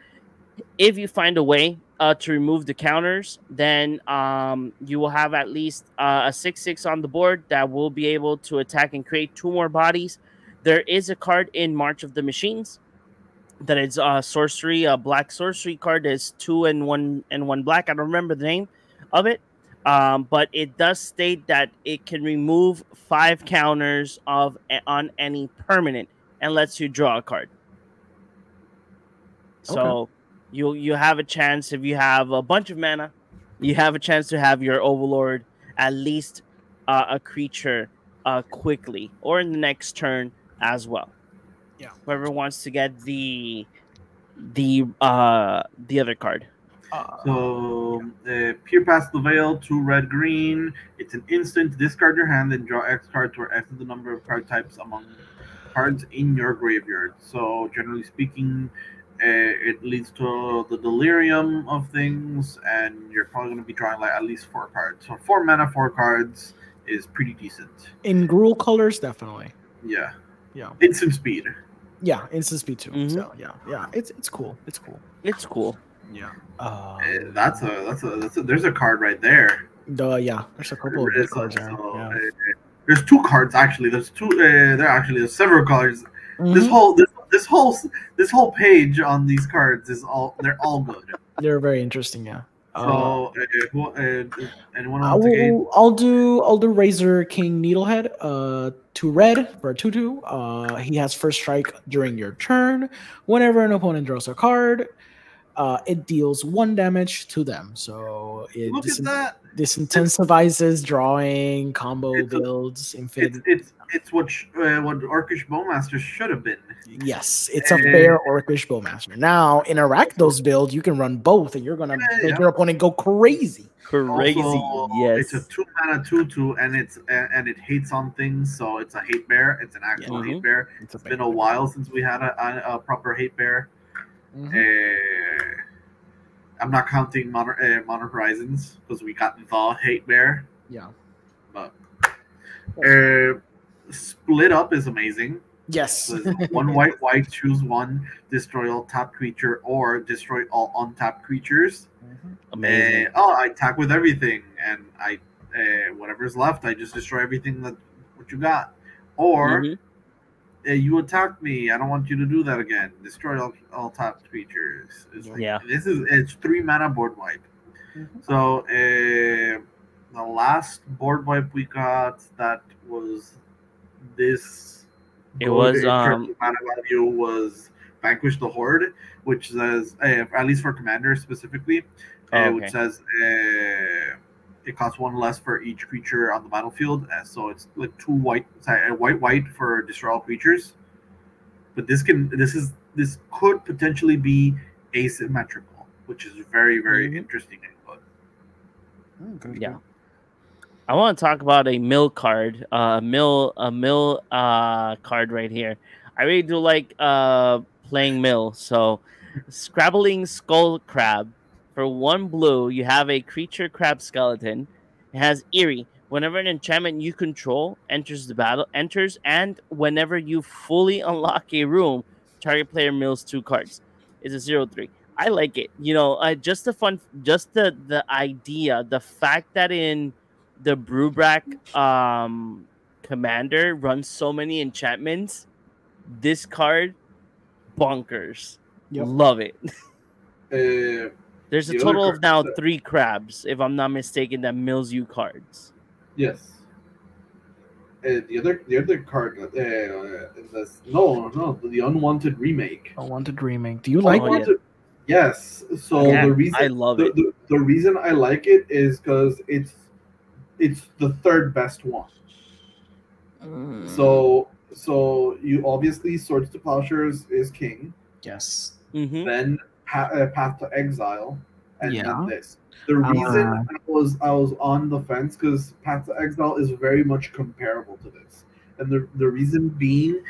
If you find a way to remove the counters, then you will have at least a 6/6 on the board that will be able to attack and create 2 more bodies. There is a card in March of the Machines that is sorcery, a black sorcery card. Is 2 and 1 black. I don't remember the name of it. But it does state that it can remove 5 counters on any permanent and lets you draw a card. So you have a chance, if you have a bunch of mana, you have a chance to have your Overlord at least a creature quickly or in the next turn as well. Yeah. Whoever wants to get the other card. Peer past the veil, 2 red-green. It's an instant. Discard your hand and draw X card to X the number of card types among cards in your graveyard. So generally speaking, it leads to the delirium of things, and you're probably going to be drawing like at least 4 cards. So 4 mana, 4 cards is pretty decent. In Gruul colors, definitely. Yeah. Yeah. Instant speed. Yeah, instant speed too. Mhm. So yeah, it's cool. It's cool. It's cool. Yeah. There's a card right there. Yeah, there's a couple of good cards there. So, Yeah. there's 2 cards actually. There's several cards. Mhm. This whole page on these cards they're all good. They're very interesting. Yeah. So anyone want to take I'll do Razor King Needlehead. 2 red for a 2/2. He has first strike during your turn. Whenever an opponent draws a card, it deals 1 damage to them. So Look at that. This intensifies drawing combo builds. Infinite. It's what Orcish Bowmaster should have been. Yes, it's a fair Orcish Bowmaster. Now in a Rakdos build, you can run both, and you're gonna make your opponent go crazy. Also, Yes. It's a 2 mana 2/2, and it hates on things. So it's a hate bear. It's an actual hate bear. It's been a while since we had a proper hate bear. I'm not counting Modern Horizons because we got the hate bear. Yeah. But split up is amazing. Yes. So 1 white, choose 1, destroy all tapped creature or destroy all untapped creatures. Amazing. I attack with everything, and I whatever's left, I just destroy everything what you got. Or you attack me. I don't want you to do that again. Destroy all tapped creatures. It's 3 mana board wipe. So the last board wipe we got that was this. It was mana value was Vanquish the Horde, which says at least for Commander specifically, which says it costs 1 less for each creature on the battlefield. So it's like 2 white for destroy all creatures. But this could potentially be asymmetrical, which is very, very interesting input. Yeah. I want to talk about a mill card, a mill card right here. I really do like playing mill. So, Scrabbling Skull Crab. For 1 blue, you have a creature crab skeleton. It has Eerie. Whenever an enchantment you control enters the battle, and whenever you fully unlock a room, target player mills 2 cards. It's a 0/3. I like it. Just the idea, the fact that in the Brewbrack Commander runs so many enchantments. This card, bonkers. Love it. There's a total of now 3 crabs, if I'm not mistaken, that mills you cards. Yes. the other card, the Unwanted remake. Unwanted remake. Do you like it? yeah. Yes. So Yeah, the reason I love it. the reason I like it is because it's the third best one. So you obviously Swords to Plowshares is king. Yes. Then Path to Exile, and Yeah. then this. The reason I was on the fence because Path to Exile is very much comparable to this, and the reason being,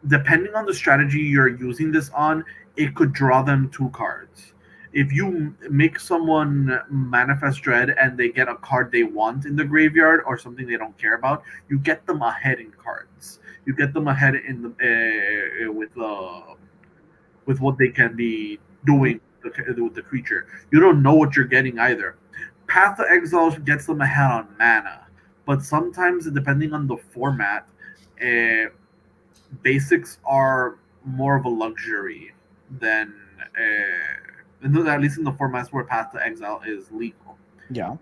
depending on the strategy you're using this on, it could draw them 2 cards. If you make someone manifest dread and they get a card they want in the graveyard or something they don't care about, you get them ahead in cards. You get them ahead in the with what they can be doing with the creature. You don't know what you're getting either. Path to Exile gets them ahead on mana, but sometimes depending on the format, basics are more of a luxury than at least in the formats where Path to Exile is legal. Yeah.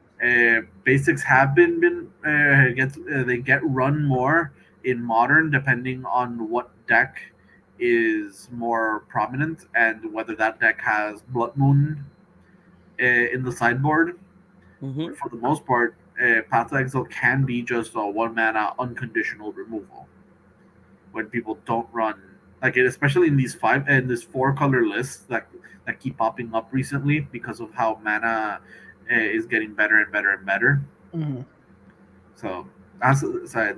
Basics have been they get run more in Modern depending on what deck is more prominent and whether that deck has Blood Moon in the sideboard. For the most part, Path to Exile can be just a 1 mana unconditional removal when people don't run, like especially in these 4 color lists that keep popping up recently because of how mana is getting better and better and better. So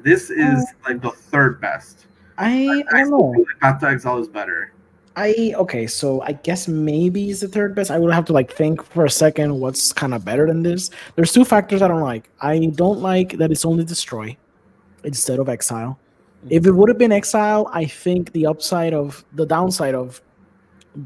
this is like the third best. I don't know. Feel like Path to Exile is better. Okay, so I guess maybe it's the third best. I would have to like think for a second what's kind of better than this. There's 2 factors I don't like. I don't like that it's only destroy instead of exile. If it would have been exile, I think the downside of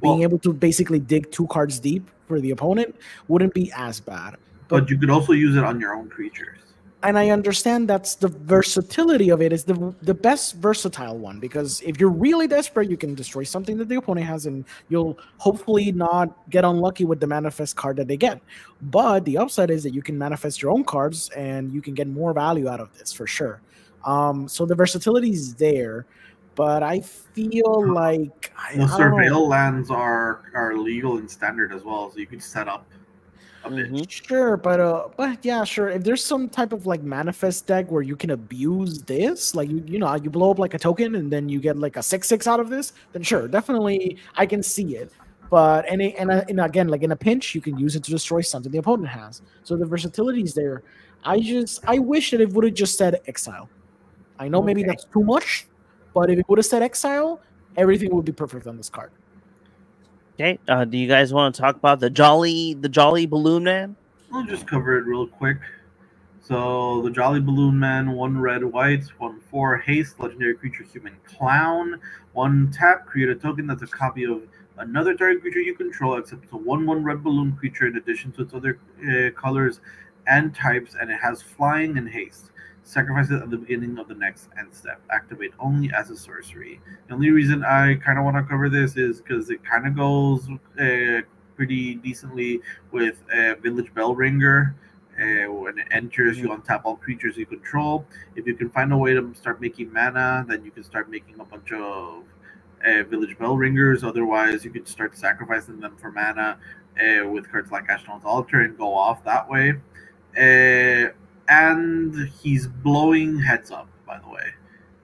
being able to basically dig 2 cards deep for the opponent wouldn't be as bad. But you could also use it on your own creatures. And I understand that's the versatility of it is the best versatile one, because if you're really desperate, you can destroy something that the opponent has and you'll hopefully not get unlucky with the manifest card that they get. But the upside is that you can manifest your own cards and you can get more value out of this for sure. So the versatility is there, but I feel like the surveil lands are legal in standard as well, so you could set up a bit. Sure, but yeah, sure. If there's some type of like manifest deck where you can abuse this, like you blow up like a token and then you get like a 6/6 out of this, then sure, definitely I can see it. But and again, like in a pinch, you can use it to destroy something the opponent has. So the versatility is there. I wish that it would have just said exile. I know maybe that's too much, but if it would have said exile, everything would be perfect on this card. Okay. Do you guys want to talk about the Jolly Balloon Man? I'll just cover it real quick. So the Jolly Balloon Man, 1 red white, 1/4 haste, legendary creature, human clown. 1 tap, create a token that's a copy of another target creature you control, except it's a 1/1 red balloon creature in addition to its other colors and types, and it has flying and haste. Sacrifice it at the beginning of the next end step. Activate only as a sorcery. The only reason I kind of want to cover this is because it kind of goes pretty decently with Village Bellringer. When it enters, you untap all creatures you control. If you can find a way to start making mana, then you can start making a bunch of Village Bellringers. Otherwise, you could start sacrificing them for mana with cards like Ashnod's Altar and go off that way. And he's blowing heads up, by the way.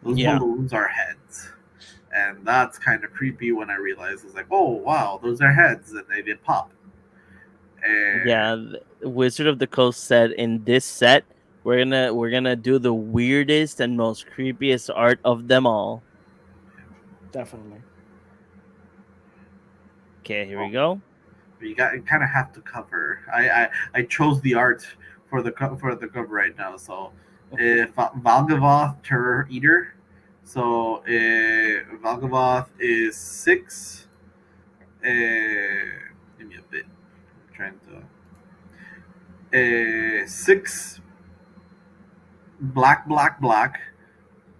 Those balloons are heads. And that's kind of creepy when I realized, it's like, oh, wow, those are heads, and they did pop. Wizard of the Coast said in this set, we're gonna do the weirdest and most creepiest art of them all. Definitely. Okay, here we go. You kind of have to cover. I chose the art for the cover right now. So, Valgavoth Terror Eater. So, Valgavoth is 6. Give me a bit. I'm trying to. 6. Black.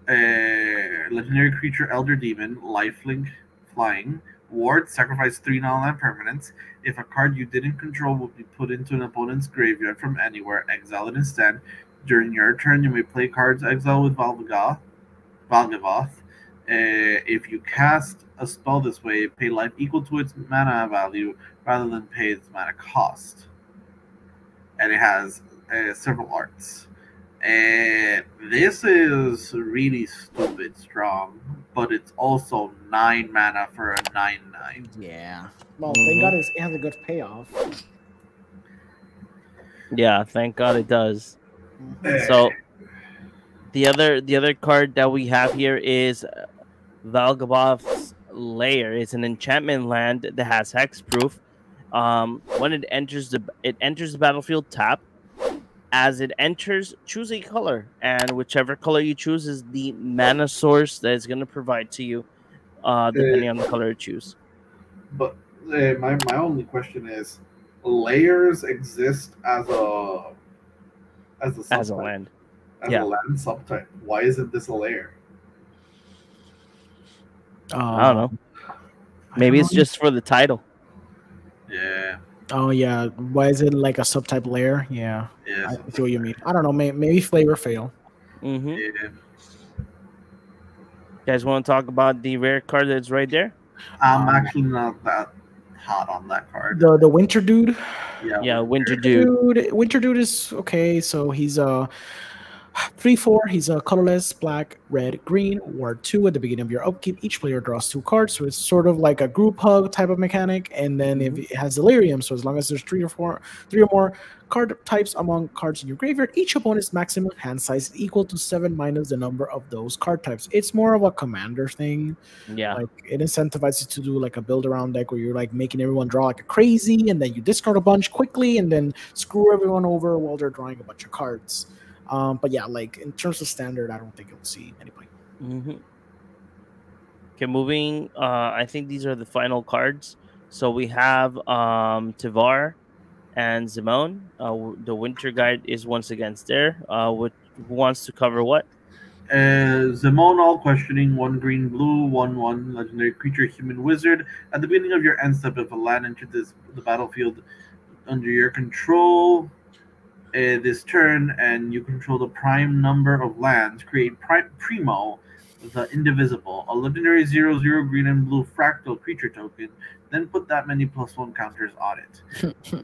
Legendary creature, Elder Demon, lifelink, flying. Ward, sacrifice 3 non-land permanents. If a card you didn't control will be put into an opponent's graveyard from anywhere, exile it instead. During your turn, you may play cards exile with Valgavoth. If you cast a spell this way, pay life equal to its mana value rather than pay its mana cost. And it has several arts. This is really stupid strong, but it's also 9 mana for a 9/9. Yeah. Well, thank God it has a good payoff. Yeah, thank God it does. So the other card that we have here is Valgavoth's Lair. It's an enchantment land that has hexproof. When it enters the battlefield tapped. As it enters, choose a color, and whichever color you choose is the mana source that is going to provide to you, depending on the color you choose. But my only question is, layers exist as a subtype, As a land. as a land subtype. Why isn't this a layer? I don't know. Maybe it's just for the title. Yeah. Oh yeah. Why is it like a subtype layer? Yeah. Yeah. I see what you mean. I don't know. Maybe flavor fail. Mm-hmm. Yeah. You guys want to talk about the rare card that's right there? I'm actually not that hot on that card. The Winter Dude. Yeah, Winter Dude. Winter Dude is okay. So he's a 3/4. He's a colorless, black, red, green. Ward 2 at the beginning of your upkeep. Each player draws 2 cards, so it's sort of like a group hug type of mechanic. And then if it has Delirium, so as long as there's 3 or more card types among cards in your graveyard, each opponent's maximum hand size is equal to 7 minus the number of those card types. It's more of a commander thing. Yeah. Like it incentivizes you to do like a build around deck where you're like making everyone draw like a crazy, and then you discard a bunch quickly and then screw everyone over while they're drawing a bunch of cards. But yeah, like in terms of standard, I don't think you'll see anybody. Mm-hmm. Okay, moving. I think these are the final cards. So we have Tivar and Zimone. The Winter Guide is once again there. Who wants to cover what? Zimone, all questioning, 1 green, blue, 1/1 legendary creature, human wizard. At the beginning of your end step, if a land entered the battlefield under your control this turn, and you control the prime number of lands, create Primo, the Indivisible, a legendary 0/0 green and blue fractal creature token, then put that many +1 counters on it.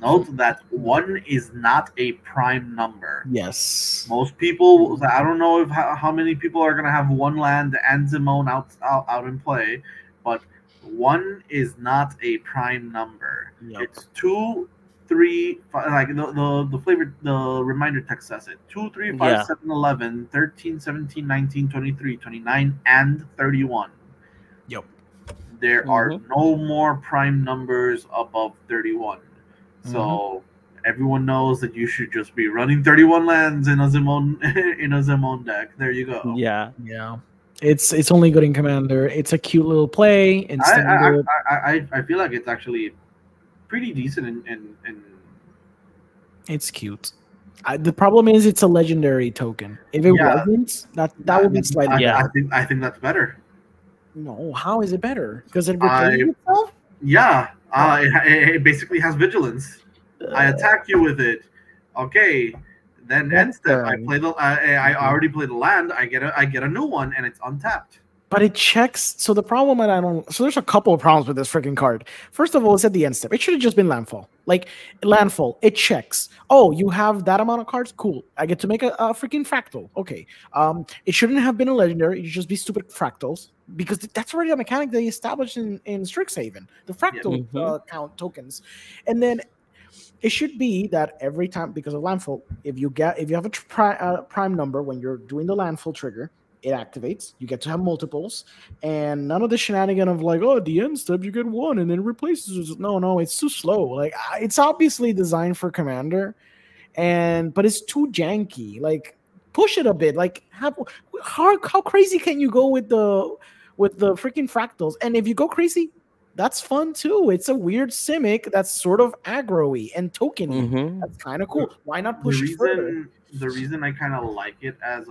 Note that 1 is not a prime number. Yes. Most people, I don't know if how many people are going to have 1 land and Zimone out in play, but 1 is not a prime number. Yep. It's 2, 3, 5, like the reminder text says it. 2, 3, 5, 7, 11, 13, 17, 19, 23, 29, and 31. Yep. There are no more prime numbers above 31. So everyone knows that you should just be running 31 lands in a Zimone deck. There you go. Yeah. It's only good in Commander. It's a cute little play. I feel like it's actually pretty decent in It's cute. The problem is it's a legendary token. If it wasn't, that would be slightly I think that's better. No, how is it better? Because it replaces itself? Yeah. It basically has vigilance. I attack you with it. Okay. Then end step, I already played the land. I get a new one, and it's untapped. But it checks. So the problem so there's a couple of problems with this freaking card. First of all, it's at the end step. It should have just been landfall. Like landfall, it checks. Oh, you have that amount of cards? Cool. I get to make a freaking fractal. Okay. It shouldn't have been a legendary. It should just be stupid fractals, because that's already a mechanic they established in Strixhaven. The fractal count tokens, and then it should be that every time, because of landfall, if you have a prime number when you're doing the landfall trigger, it activates. You get to have multiples, and none of the shenanigan of like, oh, at the end step you get 1 and then it replaces. No, it's too slow. Like it's obviously designed for Commander, but it's too janky. Like push it a bit. Like how crazy can you go with the freaking fractals? And if you go crazy, that's fun too. It's a weird Simic that's sort of aggro-y and tokeny. That's kind of cool. Why not push it further? The reason I kind of like it as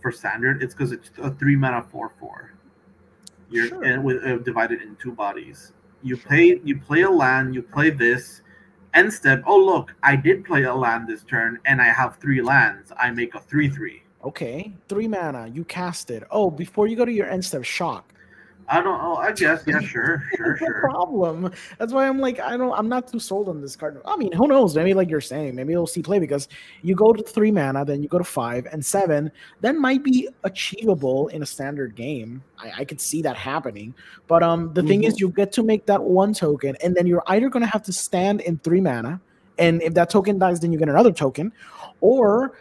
for standard, it's because it's a 3 mana 4/4. And divided in 2 bodies. You play a land, you play this, End step, oh look, I did play a land this turn, and I have 3 lands. I make a 3/3. Okay, 3 mana. You cast it. Oh, before you go to your end step, shock. I don't know. I guess, yeah, sure. No problem. That's why I'm like, I'm not too sold on this card. I mean, who knows? Maybe like you're saying, maybe it'll see play because you go to 3 mana, then you go to 5 and 7. That might be achievable in a standard game. I could see that happening. But the thing is, you get to make that 1 token, and then you're either going to have to stand in 3 mana, and if that token dies, then you get another token, or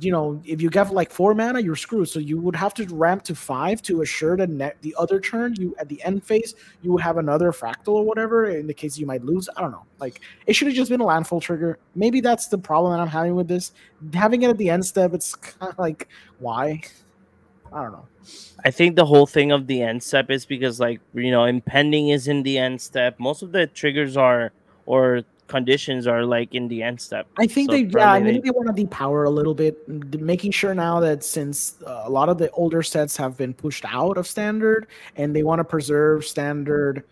you know, if you get like 4 mana, you're screwed. So you would have to ramp to 5 to assure that the other turn, you at the end phase, you would have another fractal or whatever in the case you might lose. I don't know. Like, it should have just been a landfall trigger. Maybe that's the problem that I'm having with this. Having it at the end step, it's kind of like, why? I don't know. I think the whole thing of the end step is because, like, you know, impending is in the end step. Most of the triggers are, or conditions are, like, in the end step. I think maybe they want to depower a little bit, making sure now that since a lot of the older sets have been pushed out of standard and they want to preserve standard.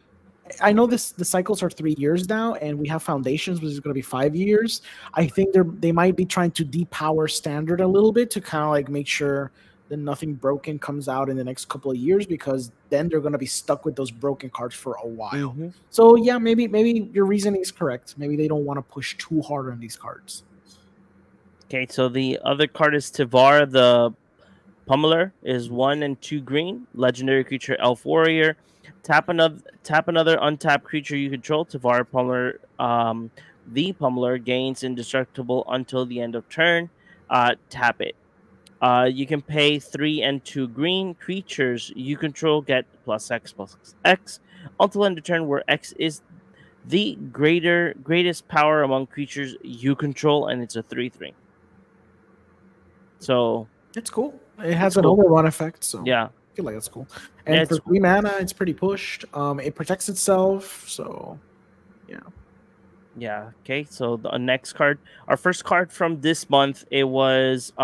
I know the cycles are 3 years now, and we have foundations, which is going to be 5 years. I think they might be trying to depower standard a little bit to kind of like make sure that nothing broken comes out in the next couple of years, because then they're going to be stuck with those broken cards for a while. So yeah, maybe your reasoning is correct. Maybe they don't want to push too hard on these cards. Okay, so the other card is Tivar, the Pummeler, is 1 and 2 green, legendary creature, elf warrior. Tap another untapped creature you control. Tivar Pummeler, the Pummeler gains indestructible until the end of turn. Tap it. You can pay 3 and 2 green. Creatures you control get +X until end of turn, where X is the greatest power among creatures you control, and it's a 3/3. So it's cool. It has an overrun effect, so yeah, I feel like that's cool. And for 3 mana, it's pretty pushed. It protects itself, so yeah. Yeah. Okay. So the next card, our first card from this month, it was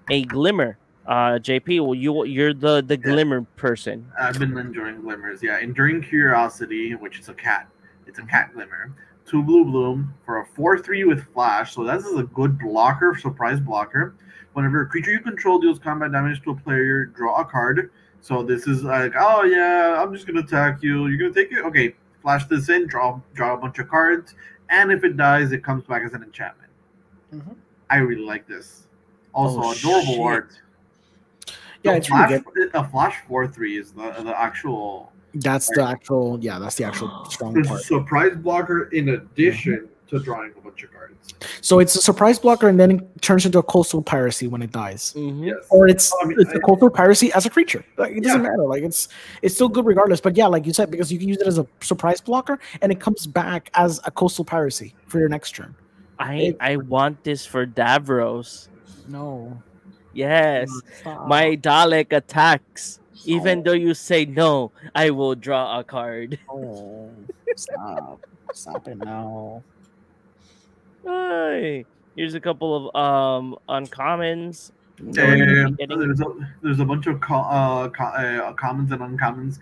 a Glimmer. JP, well, you're the Glimmer person. I've been enjoying Glimmers. Yeah, Enduring Curiosity, which is a cat. It's a cat Glimmer. 2 blue for a 4/3 with flash. So this is a good blocker, surprise blocker. Whenever a creature you control deals combat damage to a player, draw a card. So this is like, oh yeah, I'm just gonna attack you. You're gonna take it. Okay, flash this in, draw a bunch of cards, and if it dies, it comes back as an enchantment. I really like this. Also, adorable art. Yeah, it's really good. A flash 4/3 is the actual. That's the actual. Yeah, that's the actual strong part. Surprise blocker in addition to drawing a bunch of cards. So it's a surprise blocker, and then it turns into a coastal piracy when it dies. Yes. Or it's a coastal piracy as a creature. Like, it doesn't matter. Like, it's still good regardless. But yeah, like you said, because you can use it as a surprise blocker, and it comes back as a coastal piracy for your next turn. I want this for Davros. No. Yes. My Dalek attacks. Even though you say no, I will draw a card. Oh, stop. Stop it now. Hi. Here's a couple of uncommons. There's a bunch of commons and uncommons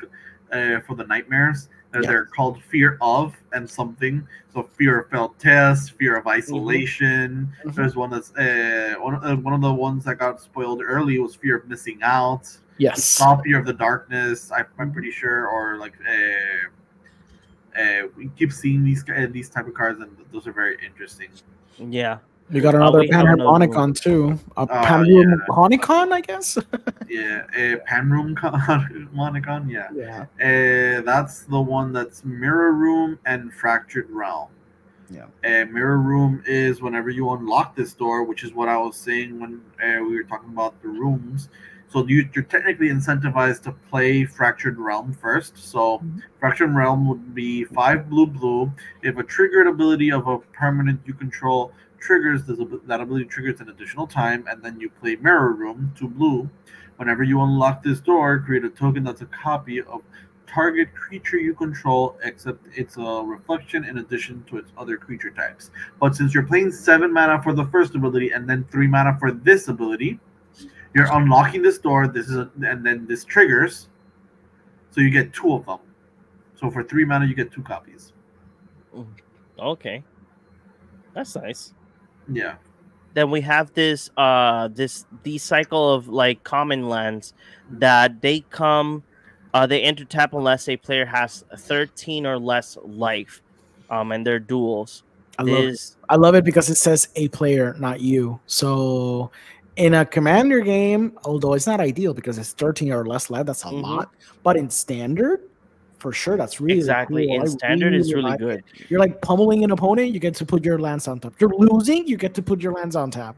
for the nightmares. They're called Fear of and something. So Fear of Failed Test, Fear of Isolation. There's one that's one of the ones that got spoiled early was Fear of Missing Out. Yes. Fear of the Darkness, I'm pretty sure, or like we keep seeing these type of cards, and those are very interesting. Yeah. We got another Panharmonicon too. Panharmonicon, I guess. Yeah, Panharmonicon. Yeah. That's the one that's Mirror Room and Fractured Realm. Yeah. Mirror Room is whenever you unlock this door, which is what I was saying when we were talking about the rooms. So you're technically incentivized to play Fractured Realm first. So Fractured Realm would be 5 blue. If a triggered ability of a permanent you control triggers, that ability triggers an additional time, and then you play Mirror Room, 2 blue. Whenever you unlock this door, create a token that's a copy of target creature you control, except it's a reflection in addition to its other creature types. But since you're playing 7 mana for the first ability and then 3 mana for this ability, you're unlocking this door. And then this triggers, so you get 2 of them. So for 3 mana, you get 2 copies. Okay, that's nice. Yeah. Then we have this these cycle of like common lands that they come they enter tap unless a player has 13 or less life, and they're duels. I love it. This I love it because it says a player, not you. So in a commander game, although it's not ideal because it's 13 or less life, that's a lot. But in standard, for sure, that's really exactly cool. in I standard is really like good. it. You're like pummeling an opponent, you get to put your lands on top. You're losing, you get to put your lands on tap.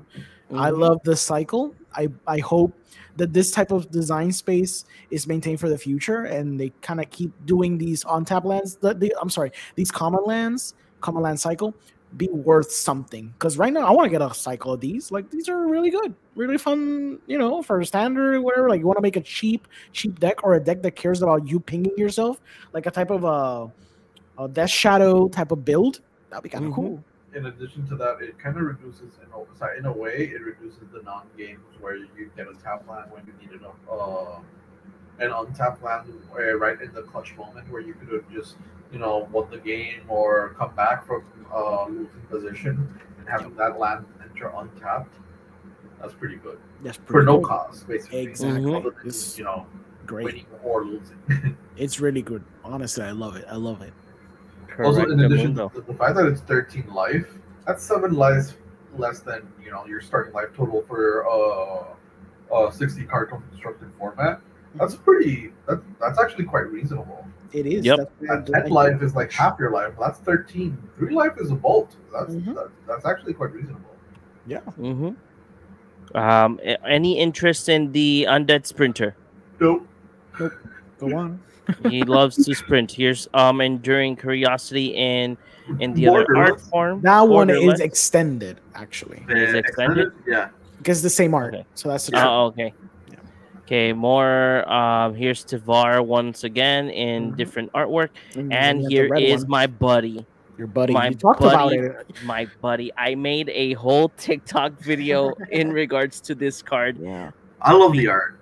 I love this cycle. I hope that this type of design space is maintained for the future, and they kind of keep doing these on tap lands. I'm sorry, these common land cycle be worth something. Because right now I want to get a cycle of these. Like these are really good, really fun. You know, for standard or whatever. Like you want to make a cheap deck or a deck that cares about you pinging yourself, like a type of a Death Shadow type of build. That'd be kind of cool. In addition to that, it kind of reduces, in a way, it reduces the non-games where you get a tap land when you need an untap land right in the clutch moment where you could have just, won the game or come back from losing position and having that land enter untapped. That's pretty good. That's pretty for no good. cost, basically. Exactly. Other than, It's great. Winning or losing. It's really good. Honestly, I love it. I love it. Also, in addition to the fact that it's 13 life, that's 7 lives less than your starting life total for a 60 card constructed format. That's pretty. That's actually quite reasonable. It is. Yep. 10 life is like half your life. That's 13. 3 life is a bolt. That's actually quite reasonable. Yeah. Any interest in the undead sprinter? Nope. Go on. He loves to sprint. Here's enduring curiosity in the other art form. That one is extended, actually. Is extended? Yeah. Because the same art. Okay. So that's the okay. Yeah. Okay, more here's Tavar once again in different artwork. And here is my buddy. Your buddy. My you talked about it. My buddy. I made a whole TikTok video in regards to this card. Yeah. I love the art.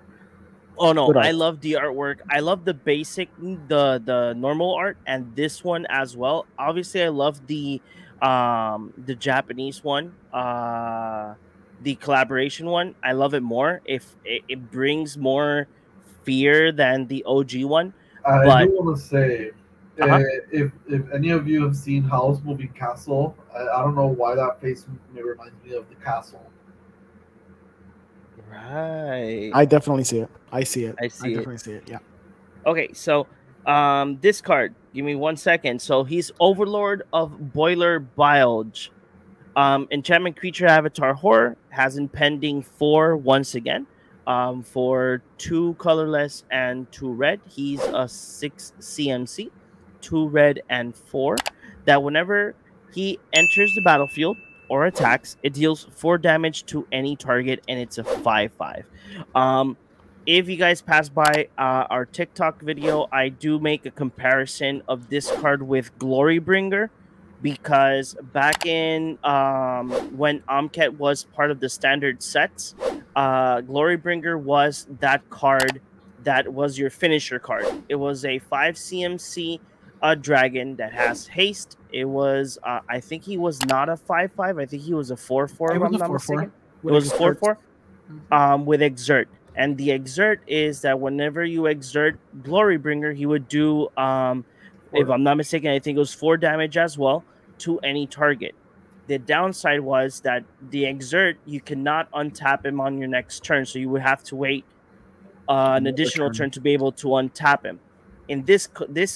Oh no, I love the artwork. I love the basic, the normal art, and this one as well. Obviously, I love the Japanese one, the collaboration one. I love it more. If it brings more fear than the OG one. I do want to say, if any of you have seen Howl's Moving Castle, I don't know why that face reminds me of the castle. Right. I definitely see it. I definitely see it. Yeah. Okay, so this card, give me 1 second. So he's Overlord of Boiler Bilge. Enchantment creature avatar horror has impending 4 once again. For 2 colorless and 2 red. He's a 6 CMC, 2 red and 4. That whenever he enters the battlefield or attacks, it deals 4 damage to any target, and it's a 5/5. If you guys pass by our TikTok video, I do make a comparison of this card with Glorybringer, because back in when Omket was part of the standard sets, Glorybringer was that card that was your finisher card. It was a 5 CMC dragon that has haste. It was I think he was not a 5/5. I think he was a 4/4. If I'm not mistaken. It was 4/4 with exert. And the exert is that whenever you exert Glorybringer, he would do if I'm not mistaken, I think it was 4 damage as well to any target. The downside was that the exert, you cannot untap him on your next turn, so you would have to wait an additional turn to be able to untap him. In this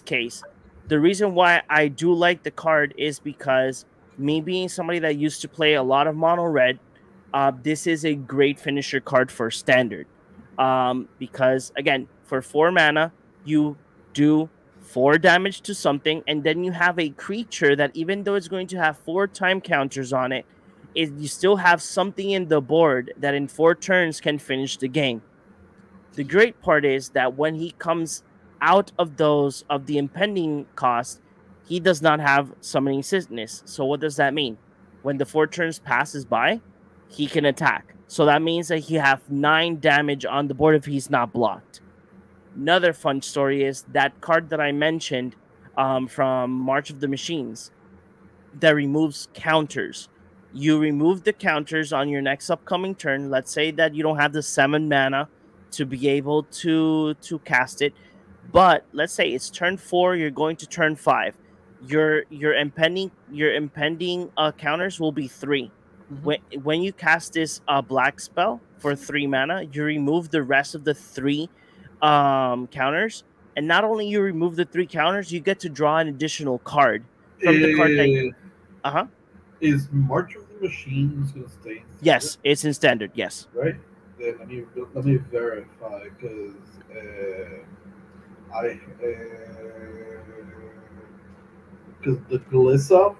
case, the reason why I do like the card is because me being somebody that used to play a lot of mono red, this is a great finisher card for standard. Because again, for 4 mana, you do 4 damage to something, and then you have a creature that, even though it's going to have 4 time counters on it, you still have something in the board that in 4 turns can finish the game. The great part is that when he comes out of the impending cost, he does not have summoning sickness. So what does that mean? When the 4 turns passes by, he can attack. So that means that he have 9 damage on the board if he's not blocked. Another fun story is that card that I mentioned from March of the Machines. that removes counters. You remove the counters on your next upcoming turn. Let's say that you don't have the 7 mana to be able to cast it, but let's say it's turn 4. You're going to turn 5. Your impending counters will be 3. When you cast this black spell for 3 mana, you remove the rest of the 3 counters, and not only you remove the 3 counters, you get to draw an additional card from the card that. Is March of the Machines going to stay in standard? Yes, it's in standard. Yes. Right. Then let me verify because the Glissa,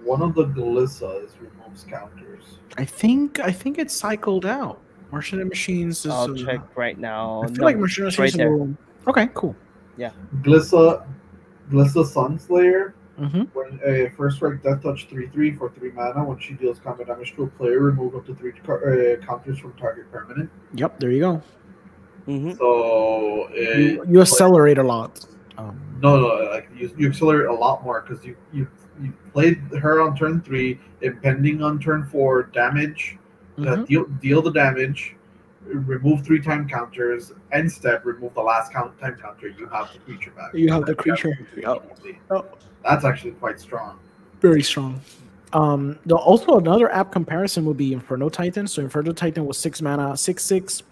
one of the Glissas removes counters. I think it's cycled out. March of the Machines is. I'll check right now. I feel like March of the Machines right there. Okay, cool. Yeah. Glissa Sunslayer. When a first strike death touch 3/3 for 3 mana, when she deals combat damage to a player, remove up to 3 counters from target permanent. Yep, there you go. So you accelerate a lot. No, like you accelerate a lot more because you played her on turn 3, impending on turn 4, damage, deal the damage, remove 3 time counters, end step, remove the last time counter. You have the creature back. You have the creature. That's actually quite strong. Very strong. Also, another app comparison would be Inferno Titan. So Inferno Titan was 6 mana, 6/6,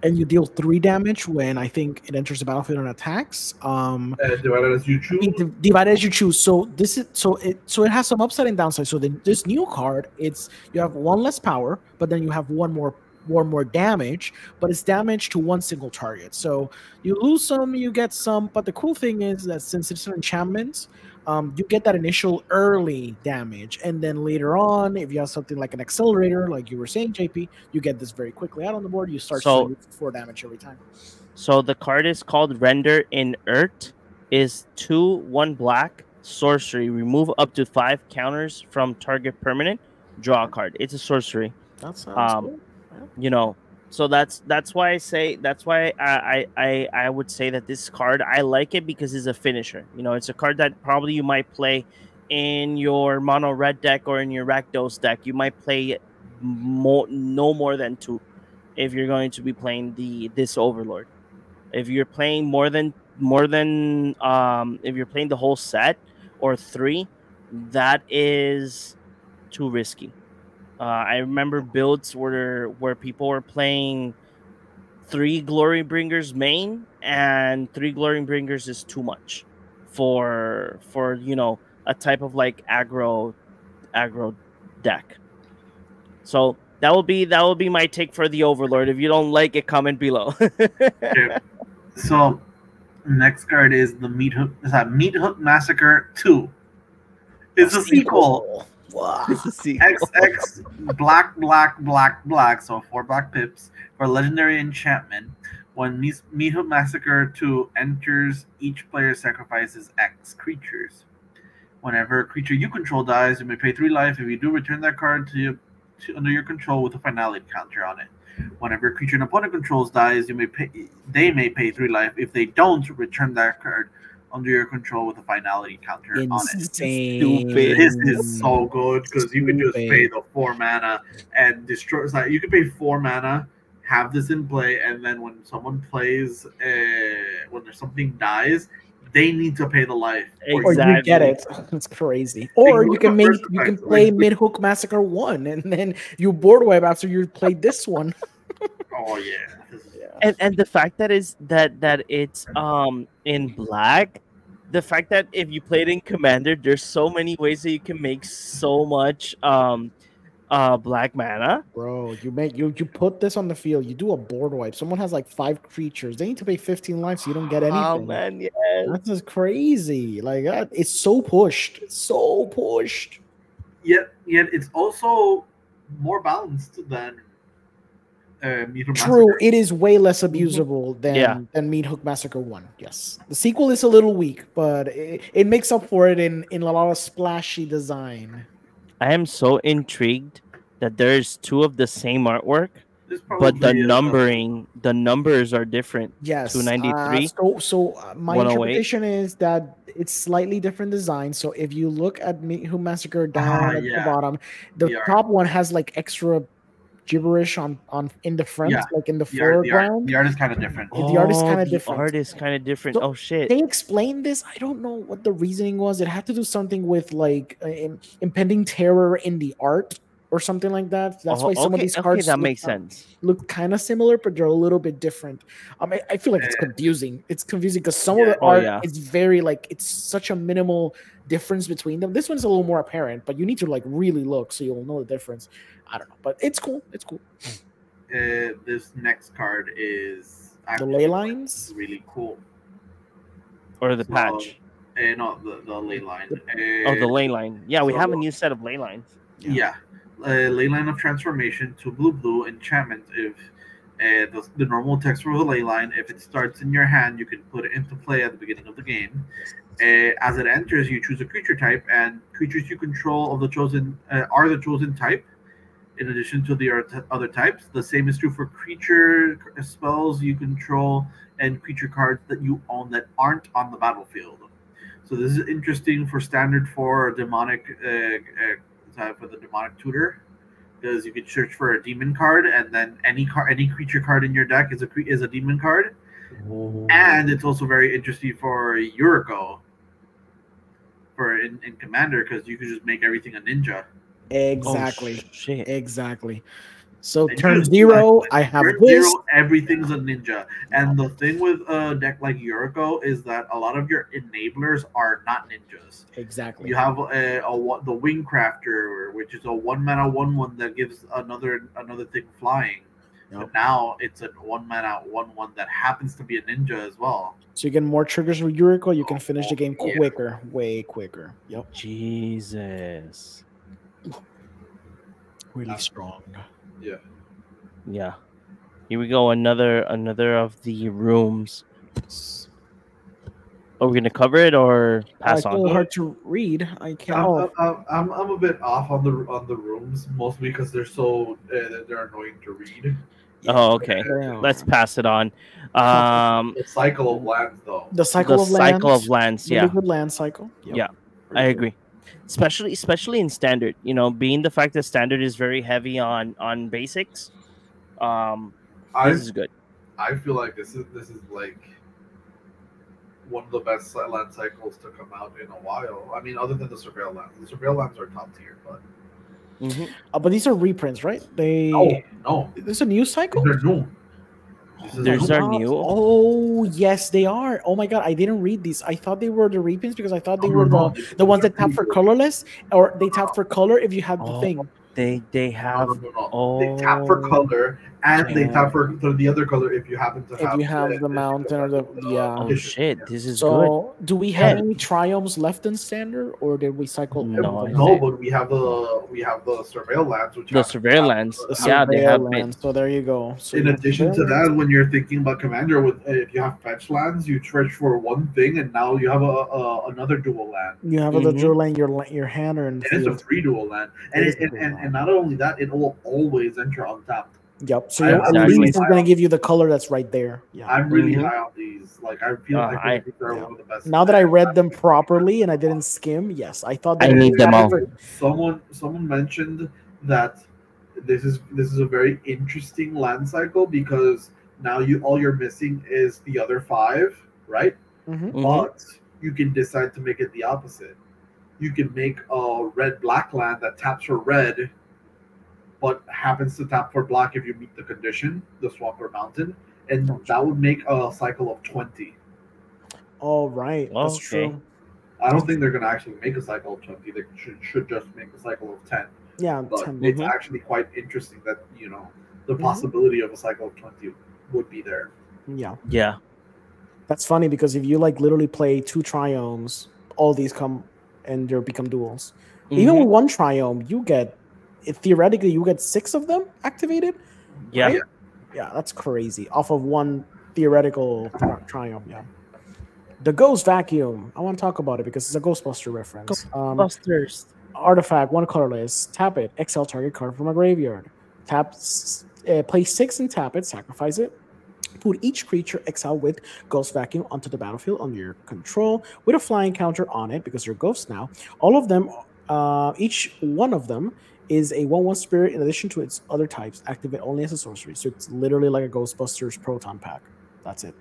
and you deal 3 damage when I think it enters the battlefield and attacks. Divided as you choose. Divided as you choose. So it has some upside and downside. So this new card, you have 1 less power, but then you have 1 more damage, but it's damage to 1 single target. So you lose some, you get some. But the cool thing is that since it's an enchantment, you get that initial early damage, and then later on, if you have something like an accelerator, like you were saying, JP, you get this very quickly out on the board. You start shooting 4 damage every time. So the card is called Render Inert. Is 2/1 black sorcery. Remove up to 5 counters from target permanent. Draw a card. It's a sorcery. That sounds cool. You know, so that's why I would say that this card, I like it because it's a finisher. You know, it's a card that probably you might play in your mono red deck or in your Rakdos deck. You might play no more than 2 if you're going to be playing this Overlord. If you're playing more than if you're playing the whole set or 3, that is too risky. I remember builds where people were playing 3 Glory Bringers main, and 3 Glory Bringers is too much for a type of like aggro deck. So that will be my take for the Overlord. If you don't like it, comment below. Okay. So next card is the Meat Hook Massacre 2. It's a sequel. Wow. XX black, so 4 black pips for legendary enchantment. When Meat Hook Massacre 2 enters, each player sacrifices X creatures. Whenever a creature you control dies, you may pay 3 life. If you do, return that card to under your control with a finality counter on it. Whenever a creature an opponent controls dies, they may pay 3 life. If they don't, return that card under your control with a finality counter on it. Stupid. This is so good because you can just pay the 4 mana and destroy. Like, you can pay 4 mana, have this in play, and then when someone plays, when there's something dies, they need to pay the life. Exactly. Or you get it. It's crazy. Or you can play Mid Hook Massacre 1, and then you board wipe after you played this one. Oh yeah. And the fact that it's in black, the fact that if you play it in Commander, there's so many ways that you can make so much black mana. Bro, you put this on the field, you do a board wipe. Someone has like 5 creatures. They need to pay 15 life so you don't get anything. Oh man, yeah. That's just crazy. Like it's so pushed. So pushed. Yet it's also more balanced than True, it is way less abusable than Meat Hook Massacre 1. Yes, the sequel is a little weak, but it makes up for it in a lot of splashy design. I am so intrigued that there's 2 of the same artwork It's probably But the numbers are different. Yes. 293. My 108. interpretation is that it's slightly different design. So if you look at Meat Who Massacre down at the bottom, the top one has like extra gibberish on in the front, like in the foreground. The art is kind of different. The art is kind of different. Art is kind of different. So oh shit! They explained this. I don't know what the reasoning was. It had to do something with like impending terror in the art or something like that. That's why some of these cards that makes sense. Look kind of similar, but they're a little bit different. I feel like it's confusing. It's confusing because some of the art is very like it's such a minimal difference between them. This one's a little more apparent, but you need to like really look so you'll know the difference. I don't know, but it's cool. It's cool. This next card is the ley lines. Really cool. Or the patch. No, the ley line. The ley line. Yeah, we have a new set of ley lines. Yeah. Ley line of transformation to blue enchantment. If the normal text for the ley line, if it starts in your hand, you can put it into play at the beginning of the game. As it enters, you choose a creature type, and creatures you control of the chosen are the chosen type. In addition to the other types, the same is true for creature spells you control and creature cards that you own that aren't on the battlefield. So this is interesting for standard for demonic for the demonic tutor, because you can search for a demon card, and then any creature card in your deck is a demon card. Ooh. And it's also very interesting for Yuriko for in Commander, because you can just make everything a ninja. Exactly. Oh, shit. Exactly. So turn 0, I have this. 0, everything's a ninja. And the thing with a deck like Yuriko is that a lot of your enablers are not ninjas. Exactly. You have the Wing Crafter, which is a 1-mana 1/1 that gives another thing flying. Yep. But now it's a 1-mana 1/1 that happens to be a ninja as well. So you get more triggers with Yuriko. You can finish the game quicker, way quicker. Yep. Jesus. Really strong. Yeah. Yeah. Here we go. Another of the rooms. Are we gonna cover it or pass on? It's hard to read. I can't. I'm a bit off on the rooms, mostly because they're so they're annoying to read. Oh, okay. Let's pass it on. The cycle of lands, though. The cycle of lands. Yeah. Really good land cycle. Yep. Yeah, I agree. Especially in standard, being the fact that standard is very heavy on basics. This is good. I feel like this is like one of the best land cycles to come out in a while. I mean, other than the Surveil lands. The Surveil lands are top tier, but but these are reprints, right? No. This is a new cycle. They're new. These are new. Oh yes, they are. Oh my god, I didn't read these. I thought they were the reprints because I thought they were the ones that tap for colorless, or they tap for color if you have the thing. They have. No. They tap for color, and they tap for the other color if you happen to have. If you have the mountain or the Oh shit! This is so good. Do we have any triumphs left in standard, or did we cycle? No, but we have the Surveil lands, which the Surveil lands. Yeah, they have lands. So there you go. So in addition to that, when you're thinking about Commander, if you have fetch lands, you search for one thing, and now you have another dual land. You have a dual land your hand, and it's a free dual land, and not only that, it will always enter untapped. Yep. So at least it's going to give you the color that's right there. Yeah. I'm really high on these. Like I feel like they're one of the best. Now that I read them properly and I didn't skim, yes, I thought I need them all. Someone mentioned that this is a very interesting land cycle because now all you're missing is the other 5, right? But you can decide to make it the opposite. You can make a red-black land that taps for red, but happens to tap for black if you meet the condition, the swamp or mountain, and that would make a cycle of 20. All right, that's true. I don't think they're going to actually make a cycle of 20. They should just make a cycle of 10. Yeah, but 10. It's actually quite interesting that the possibility of a cycle of 20 would be there. Yeah. That's funny because if you literally play 2 triomes, all these come and they become duels. Even with 1 triome, theoretically you get 6 of them activated. Yeah. Right? Yeah, that's crazy. Off of 1 theoretical triumph. Yeah. The Ghost Vacuum. I want to talk about it because it's a Ghostbuster reference. Ghostbusters. Artifact, 1 colorless. Tap it. Exile target card from a graveyard. Play 6 and tap it, sacrifice it. Put each creature exiled with Ghost Vacuum onto the battlefield under your control with a flying counter on it because you're ghosts now. All of them, each one of them is a 1/1 spirit in addition to its other types. Activate only as a sorcery. So it's literally like a Ghostbusters Proton Pack. That's it.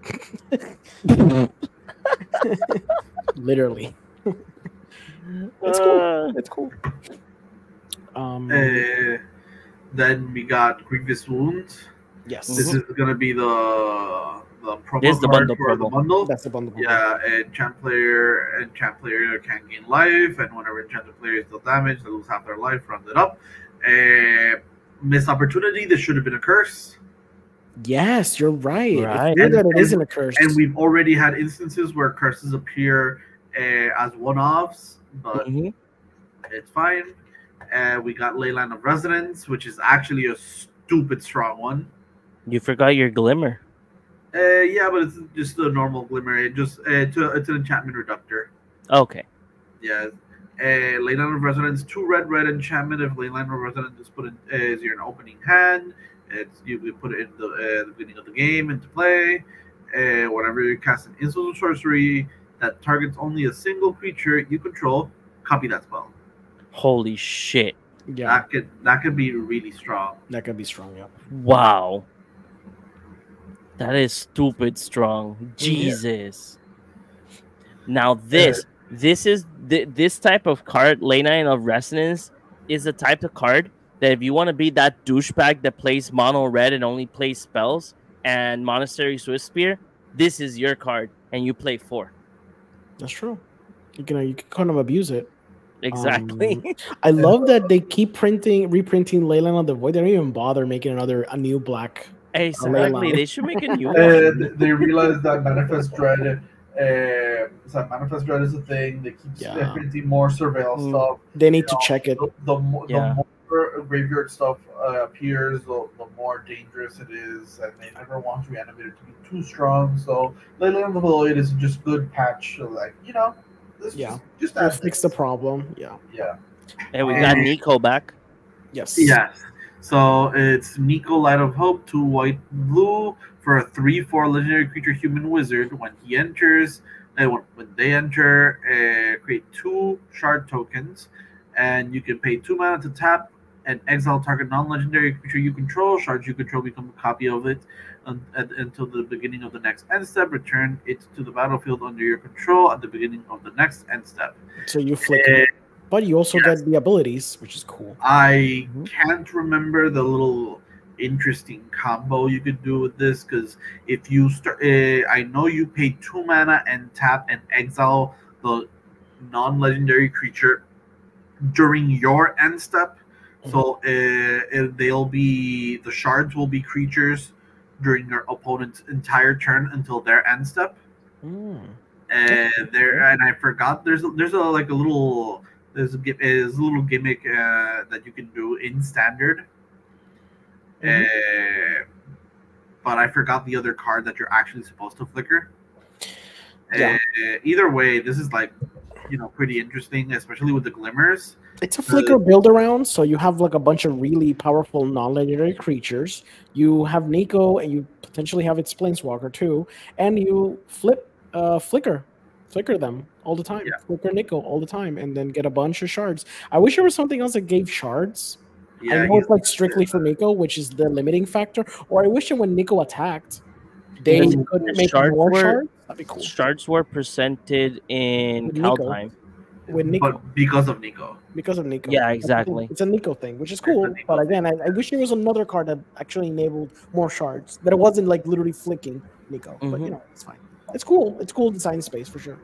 Literally. It's cool. It's cool. Then we got Grievous Wound. Yes. This is going to be the promo This is the card bundle for the promo. bundle. That's the bundle. Yeah, enchant player can gain life, and whenever enchanted player is deal damage, they lose half their life. Round it up. Missed opportunity. This should have been a curse. Yes, you're right. Right. It's weird that it isn't a curse. And we've already had instances where curses appear as one-offs, but it's fine. We got Leyline of Resonance, which is actually a stupid strong one. You forgot your Glimmer. Yeah, but it's just a normal Glimmer. It's an enchantment reductor. Okay. Yeah. Leyline of Resonance, 2 red enchantment. If Leyline of Resonance is put in as your opening hand, you put it in the beginning of the game into play. Whenever you cast an instant or sorcery that targets only a single creature you control, copy that spell. Holy shit. Yeah, That could be really strong. that could be strong. Yeah. Wow. That is stupid strong. Jesus. Now this type of card, Leyline of Resonance, is the type of card that if you want to be that douchebag that plays mono red and only plays spells and Monastery Swift Spear, this is your card, and you play 4. That's true. You can kind of abuse it. Exactly. I love that they keep reprinting Leyline of the Void. They don't even bother making a new black. Exactly. They should make a new one. They realized that Manifest Dread. Manifest Dread is a thing. They keep printing more surveil stuff. They need to check it. The more graveyard stuff appears, the more dangerous it is, and they never want Reanimator to be too strong. So Leyline of the Void is just good patch. Like just fix the problem. Yeah. And we got Nico back. Yes. So it's Nico, Light of Hope, 2 white blue for a 3/4 legendary creature human wizard. When he enters, when they enter, create 2 shard tokens, and you can pay 2 mana to tap and exile target non-legendary creature you control. Shards you control become a copy of it until the beginning of the next end step. Return it to the battlefield under your control at the beginning of the next end step. So you flick it. But you also get the abilities, which is cool. I can't remember the little interesting combo you could do with this, because if you start, I know you pay 2 mana and tap and exile the non-legendary creature during your end step. So the shards will be creatures during your opponent's entire turn until their end step. And I forgot there's a little gimmick that you can do in standard. But I forgot the other card that you're actually supposed to flicker. Either way, this is pretty interesting, especially with the glimmers. It's a flicker build around, so you have a bunch of really powerful non-legendary creatures. You have Nico, and you potentially have its Planeswalker too, and you flicker them all the time. Flicker Nico all the time, and then get a bunch of shards. I wish there was something else that gave shards. I know it's strictly for Nico, which is the limiting factor. Or I wish that when Nico attacked, they could make more shards. That'd be cool. Shards were presented in Kaldheim. With Nico. But because of Nico. Yeah, exactly. It's a Nico thing, which is cool. But again, I wish there was another card that actually enabled more shards. That it wasn't literally flicking Nico. But it's fine. It's cool. It's cool design space for sure.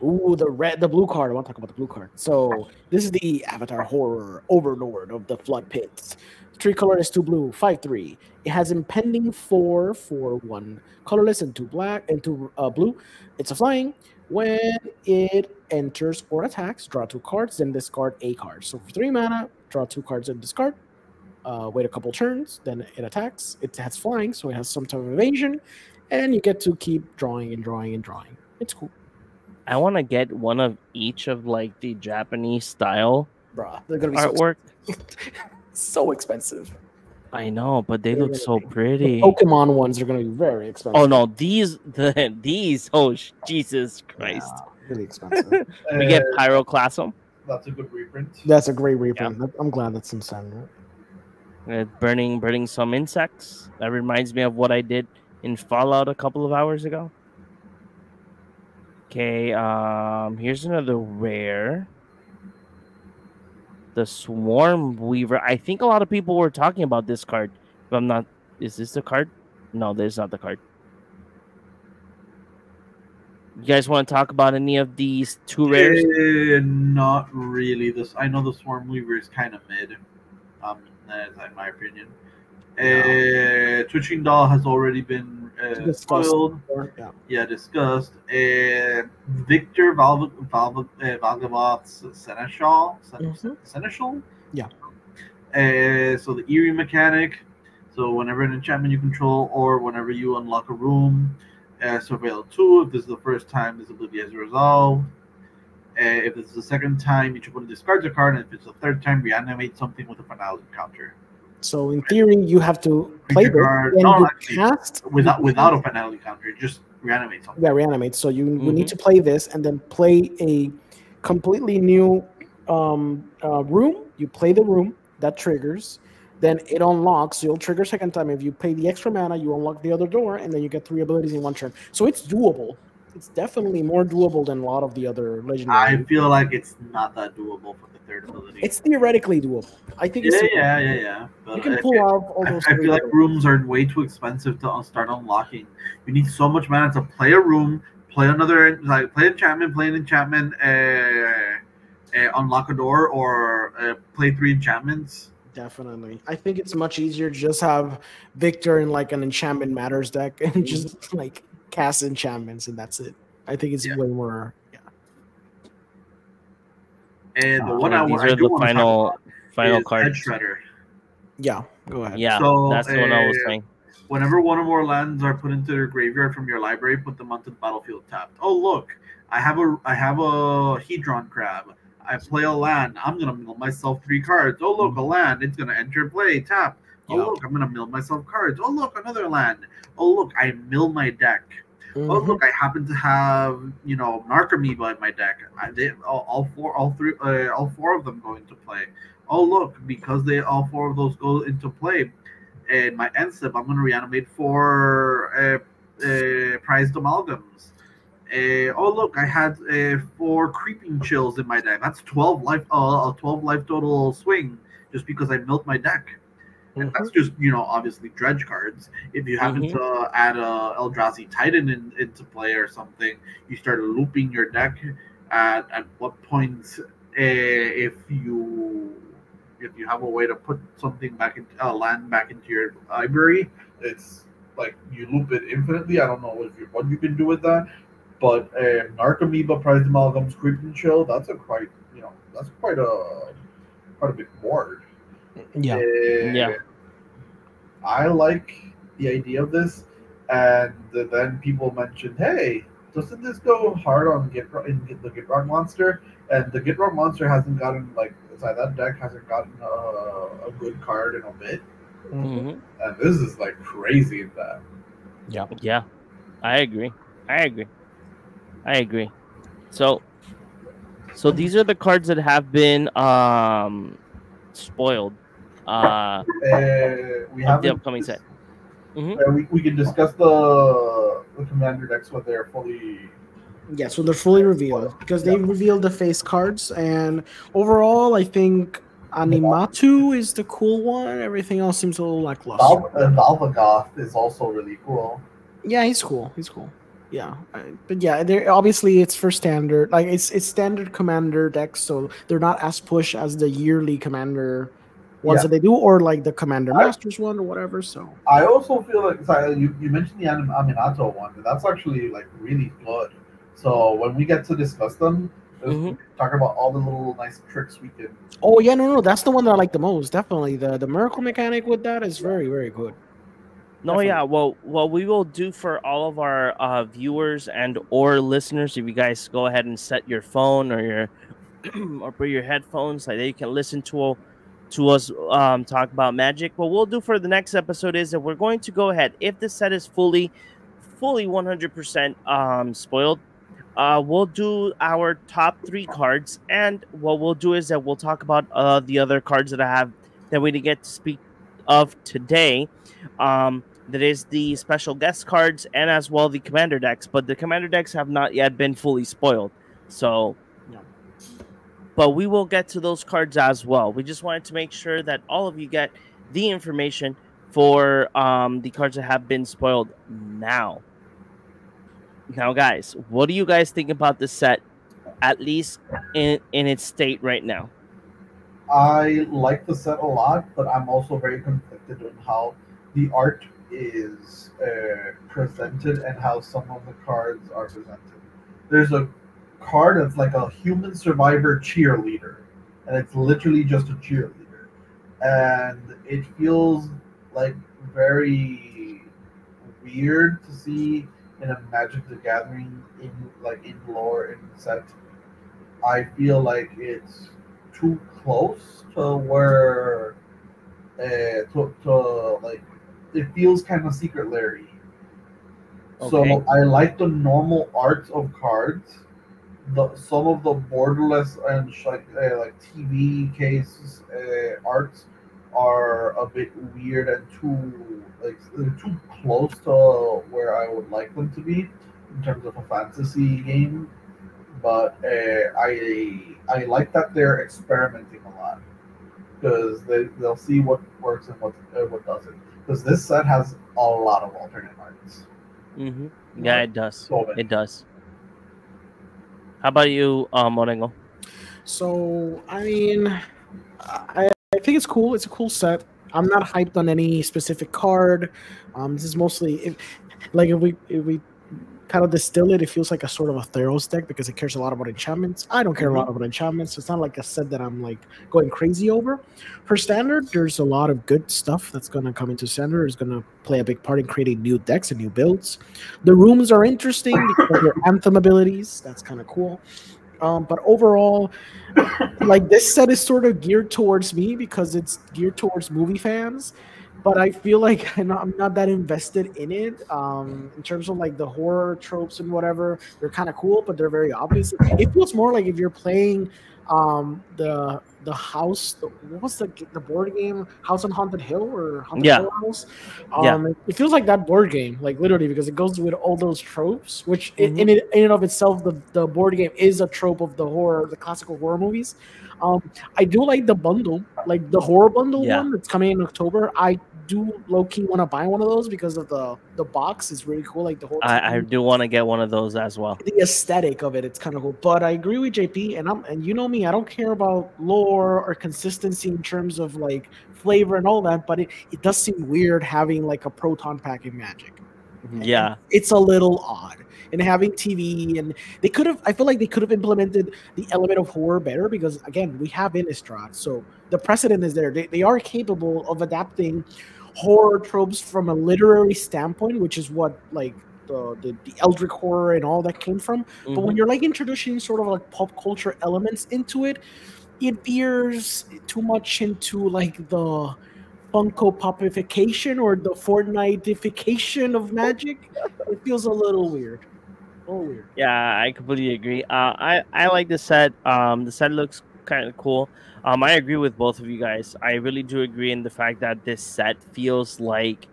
Ooh, the blue card. I want to talk about the blue card. So this is the Avatar Horror Overlord of the Flood Pits. 3 colorless, 2 blue, 5/3. It has impending 4 for 1 colorless and 2 black and 2 blue. It's a flying. When it enters or attacks, draw 2 cards, then discard a card. So for 3 mana, draw 2 cards and discard. Wait a couple turns, then it attacks. It has flying, so it has some type of evasion, and you get to keep drawing and drawing and drawing. It's cool. I want to get one of each of the Japanese style Bruh, they're gonna be artwork. so expensive. I know, but they They're look gonna so be. The pretty. Pokemon ones are going to be very expensive. Oh no, these. Oh Jesus Christ! Yeah, really expensive. We get Pyroclasm. That's a good reprint. That's a great reprint. I'm glad that's in standard. Burning some insects. That reminds me of what I did in Fallout a couple of hours ago. Okay, here's another rare. The Swarm Weaver. I think a lot of people were talking about this card. But I'm not. Is this the card? No, this is not the card. You guys want to talk about any of these two rares? Not really. I know the Swarm Weaver is kind of mid. That's in my opinion. Twitching Doll has already been spoiled. Discussed. Victor Valgavoth's Seneschal. Seneschal? Yeah. So the Eerie mechanic. So whenever an enchantment you control or whenever you unlock a room, Surveil 2, if this is the first time this ability has resolved. If this is the second time, each opponent discards a card, and if it's the third time, reanimate something with a finality counter. So in theory, you have to play this, and cast without a finality counter, just reanimate something. Yeah, reanimate. So you need to play this, and then play a completely new room. You play the room that triggers. Then it unlocks. You'll trigger second time. If you pay the extra mana, you unlock the other door, and then you get 3 abilities in one turn. So it's doable. It's definitely more doable than a lot of the other legendary. I feel like it's not that doable for the third ability. It's theoretically doable. I think. Yeah. But you can pull out all those. I feel like rooms are way too expensive to start unlocking. You need so much mana to play a room, play another, like play an enchantment, unlock a door, or play 3 enchantments. Definitely. I think it's much easier to just have Victor in like an Enchantment Matters deck and just like cast enchantments and that's it. I think it's way more. Yeah. And the one these are the final cards. Edge Shredder. Yeah, go ahead. Yeah, so, that's the one I was saying. Whenever one or more lands are put into their graveyard from your library, put them onto the battlefield tapped. Oh look, I have a Hedron Crab. I play a land. I'm gonna mill myself 3 cards. Oh look, a land. It's gonna enter play. Tap. Oh look, I'm gonna mill myself cards. Oh look, another land. Oh look, I mill my deck. Oh look, I happen to have Narcomoeba in my deck. All four of them go into play. Oh look, because all 4 of those go into play, in my end step, I'm gonna reanimate 4 prized amalgams. Oh look, I had 4 creeping chills in my deck. That's 12 life, 12 life total swing, just because I milled my deck. And that's just obviously dredge cards. If you happen to add a Eldrazi Titan into play or something, you start looping your deck. At what point, if you have a way to put something back into land back into your library, it's like you loop it infinitely. I don't know what you can do with that. But Narcomoeba, Prized Amalgams, Creeping Chill, that's quite a big board. Yeah. I like the idea of this, and then people mentioned, hey, doesn't this go hard on the Gitrog monster? And the Gitrog monster hasn't gotten that deck hasn't gotten a good card in a bit. And this is like crazy in that. Yeah, I agree. So these are the cards that have been spoiled. We have the upcoming set. We can discuss the commander decks when they're fully. Yeah, so they're fully revealed because they revealed the face cards, and overall, I think Animatu is the cool one. Everything else seems a little lackluster. Valvagoth is also really cool. Yeah, he's cool. Yeah, but yeah, they're obviously it's for standard, like it's standard commander decks, so they're not as push as the yearly commander ones that they do, or like the Commander Masters one or whatever. So I also feel like you mentioned the Aminato one, that's actually like really good. So when we get to discuss them, talk about all the little nice tricks we can. Oh yeah, no, that's the one that I like the most. Definitely the miracle mechanic with that is very, very good. No, definitely. Yeah. Well, we will do for all of our viewers and or listeners. If you guys go ahead and set your phone or your or put your headphones, like they can listen to to us talk about Magic. What we'll do for the next episode is that we're going to go ahead. If the set is fully 100% spoiled, we'll do our top 3 cards, and what we'll do is that we'll talk about the other cards that we didn't get to speak of today. That is the special guest cards and as well the commander decks, but the commander decks have not yet been fully spoiled. So, Yeah. but we will get to those cards as well. We just wanted to make sure that all of you get the information for the cards that have been spoiled now. Now, guys, what do you guys think about this set, at least in its state right now? I like the set a lot, but I'm also very conflicted on how the art is presented and how some of the cards are presented. There's a card that's like a human survivor cheerleader, and it's literally just a cheerleader, and it feels like very weird to see in a Magic the Gathering in lore in set. I feel like it's too close to where to like it feels kind of secret Larry. Okay. So I like the normal art of cards. Some of the borderless and like TV case arts are a bit weird and they're too close to where I would like them to be in terms of a fantasy game. But I like that they're experimenting a lot because they'll see what works and what doesn't. Because this set has a lot of alternate arts. Mm-hmm. Yeah, it does. So It does. How about you, Morengo? So I mean, I think it's cool. It's a cool set. I'm not hyped on any specific card. This is mostly if we kind of distill it, it feels like a sort of a Theros deck because it cares a lot about enchantments. I don't care a lot about enchantments. So it's not like a set that I'm like going crazy over. For standard, there's a lot of good stuff that's gonna come into standard. It's gonna play a big part in creating new decks and new builds. The rooms are interesting because of their anthem abilities. That's kind of cool. But overall, like this set is sort of geared towards me because it's geared towards movie fans. But I feel like I'm not that invested in it. In terms of like the horror tropes and whatever, they're kind of cool, but they're very obvious. It feels more like if you're playing the house. What was the board game? House on Haunted Hill or Haunted Hill House? It feels like that board game, like literally, because it goes with all those tropes. Which in and of itself, the board game is a trope of the classical horror movies. I do like the bundle, like the horror bundle one that's coming in October. I do low key want to buy one of those because of the box is really cool. Like the whole I do want to get one of those as well. The aesthetic of it's kind of cool. But I agree with JP, and you know me, I don't care about lore or consistency in terms of like flavor and all that. But it does seem weird having like a proton pack in Magic. Yeah, it's a little odd. And having TV, and I feel like they could have implemented the element of horror better because again, we have Innistrad, so the precedent is there. They are capable of adapting horror tropes from a literary standpoint, which is what like the Eldritch horror and all that came from. But when you're like introducing sort of like pop culture elements into it, it veers too much into like the Funko Popification or the Fortnite-ification of Magic. It feels a little weird. Yeah, I completely agree. I like the set. The set looks kind of cool. I agree with both of you guys. I really do agree in the fact that this set feels like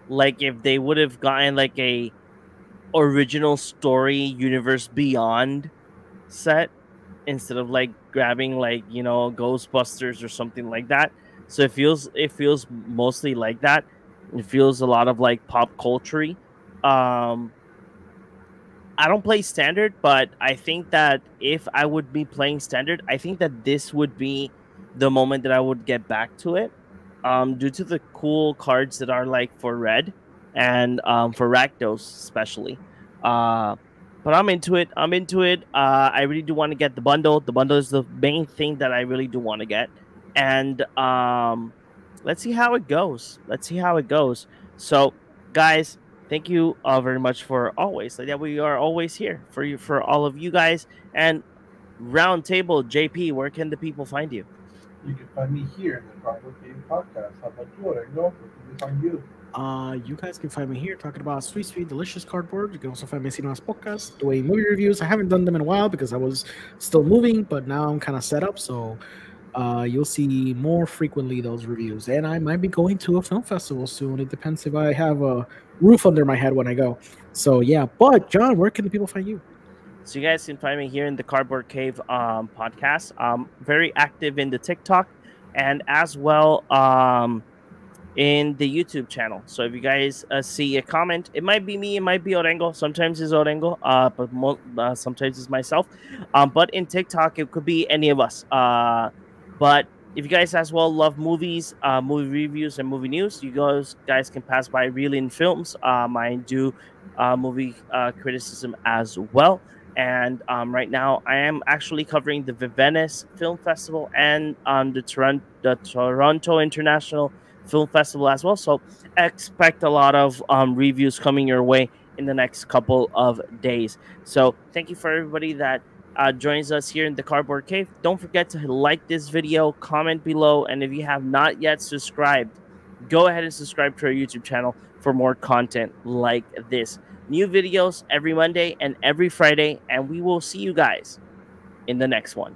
if they would have gotten like a original story universe beyond set instead of like grabbing like Ghostbusters or something like that. So it feels mostly like that. It feels a lot of like pop culture-y. I don't play standard, but I think that if I would be playing standard, I think that this would be the moment that I would get back to it, due to the cool cards that are like for red and for Rakdos especially. But I'm into it. I really do want to get the bundle. The bundle is the main thing that I really do want to get, and let's see how it goes. So, guys. Thank you very much for always. Like that, we are always here for you, for all of you guys. And Roundtable JP, where can the people find you? You can find me here in the Cardboard Game Podcast. How about you, Orengo? Where can we find you? You guys can find me here talking about sweet, delicious cardboard. You can also find me on podcast doing movie reviews. I haven't done them in a while because I was still moving, but now I'm kind of set up. So you'll see more frequently those reviews. And I might be going to a film festival soon. It depends if I have a roof under my head when I go. So yeah, but John, where can the people find you? So you guys can find me here in the Cardboard Cave podcast. Very active in the TikTok and as well in the YouTube channel. So if you guys see a comment, it might be me, it might be Orengo. Sometimes it's Orengo, but sometimes it's myself. But in TikTok, it could be any of us. But if you guys as well love movies, movie reviews, and movie news, you guys can pass by Reeling Films. I do movie criticism as well. And right now, I am actually covering the Venice Film Festival and the Toronto International Film Festival as well. So expect a lot of reviews coming your way in the next couple of days. So thank you for everybody that joins us here in the Cardboard Cave. Don't forget to like this video, comment below, and if you have not yet subscribed, go ahead and subscribe to our YouTube channel for more content like this. New videos every Monday and every Friday, and we will see you guys in the next one.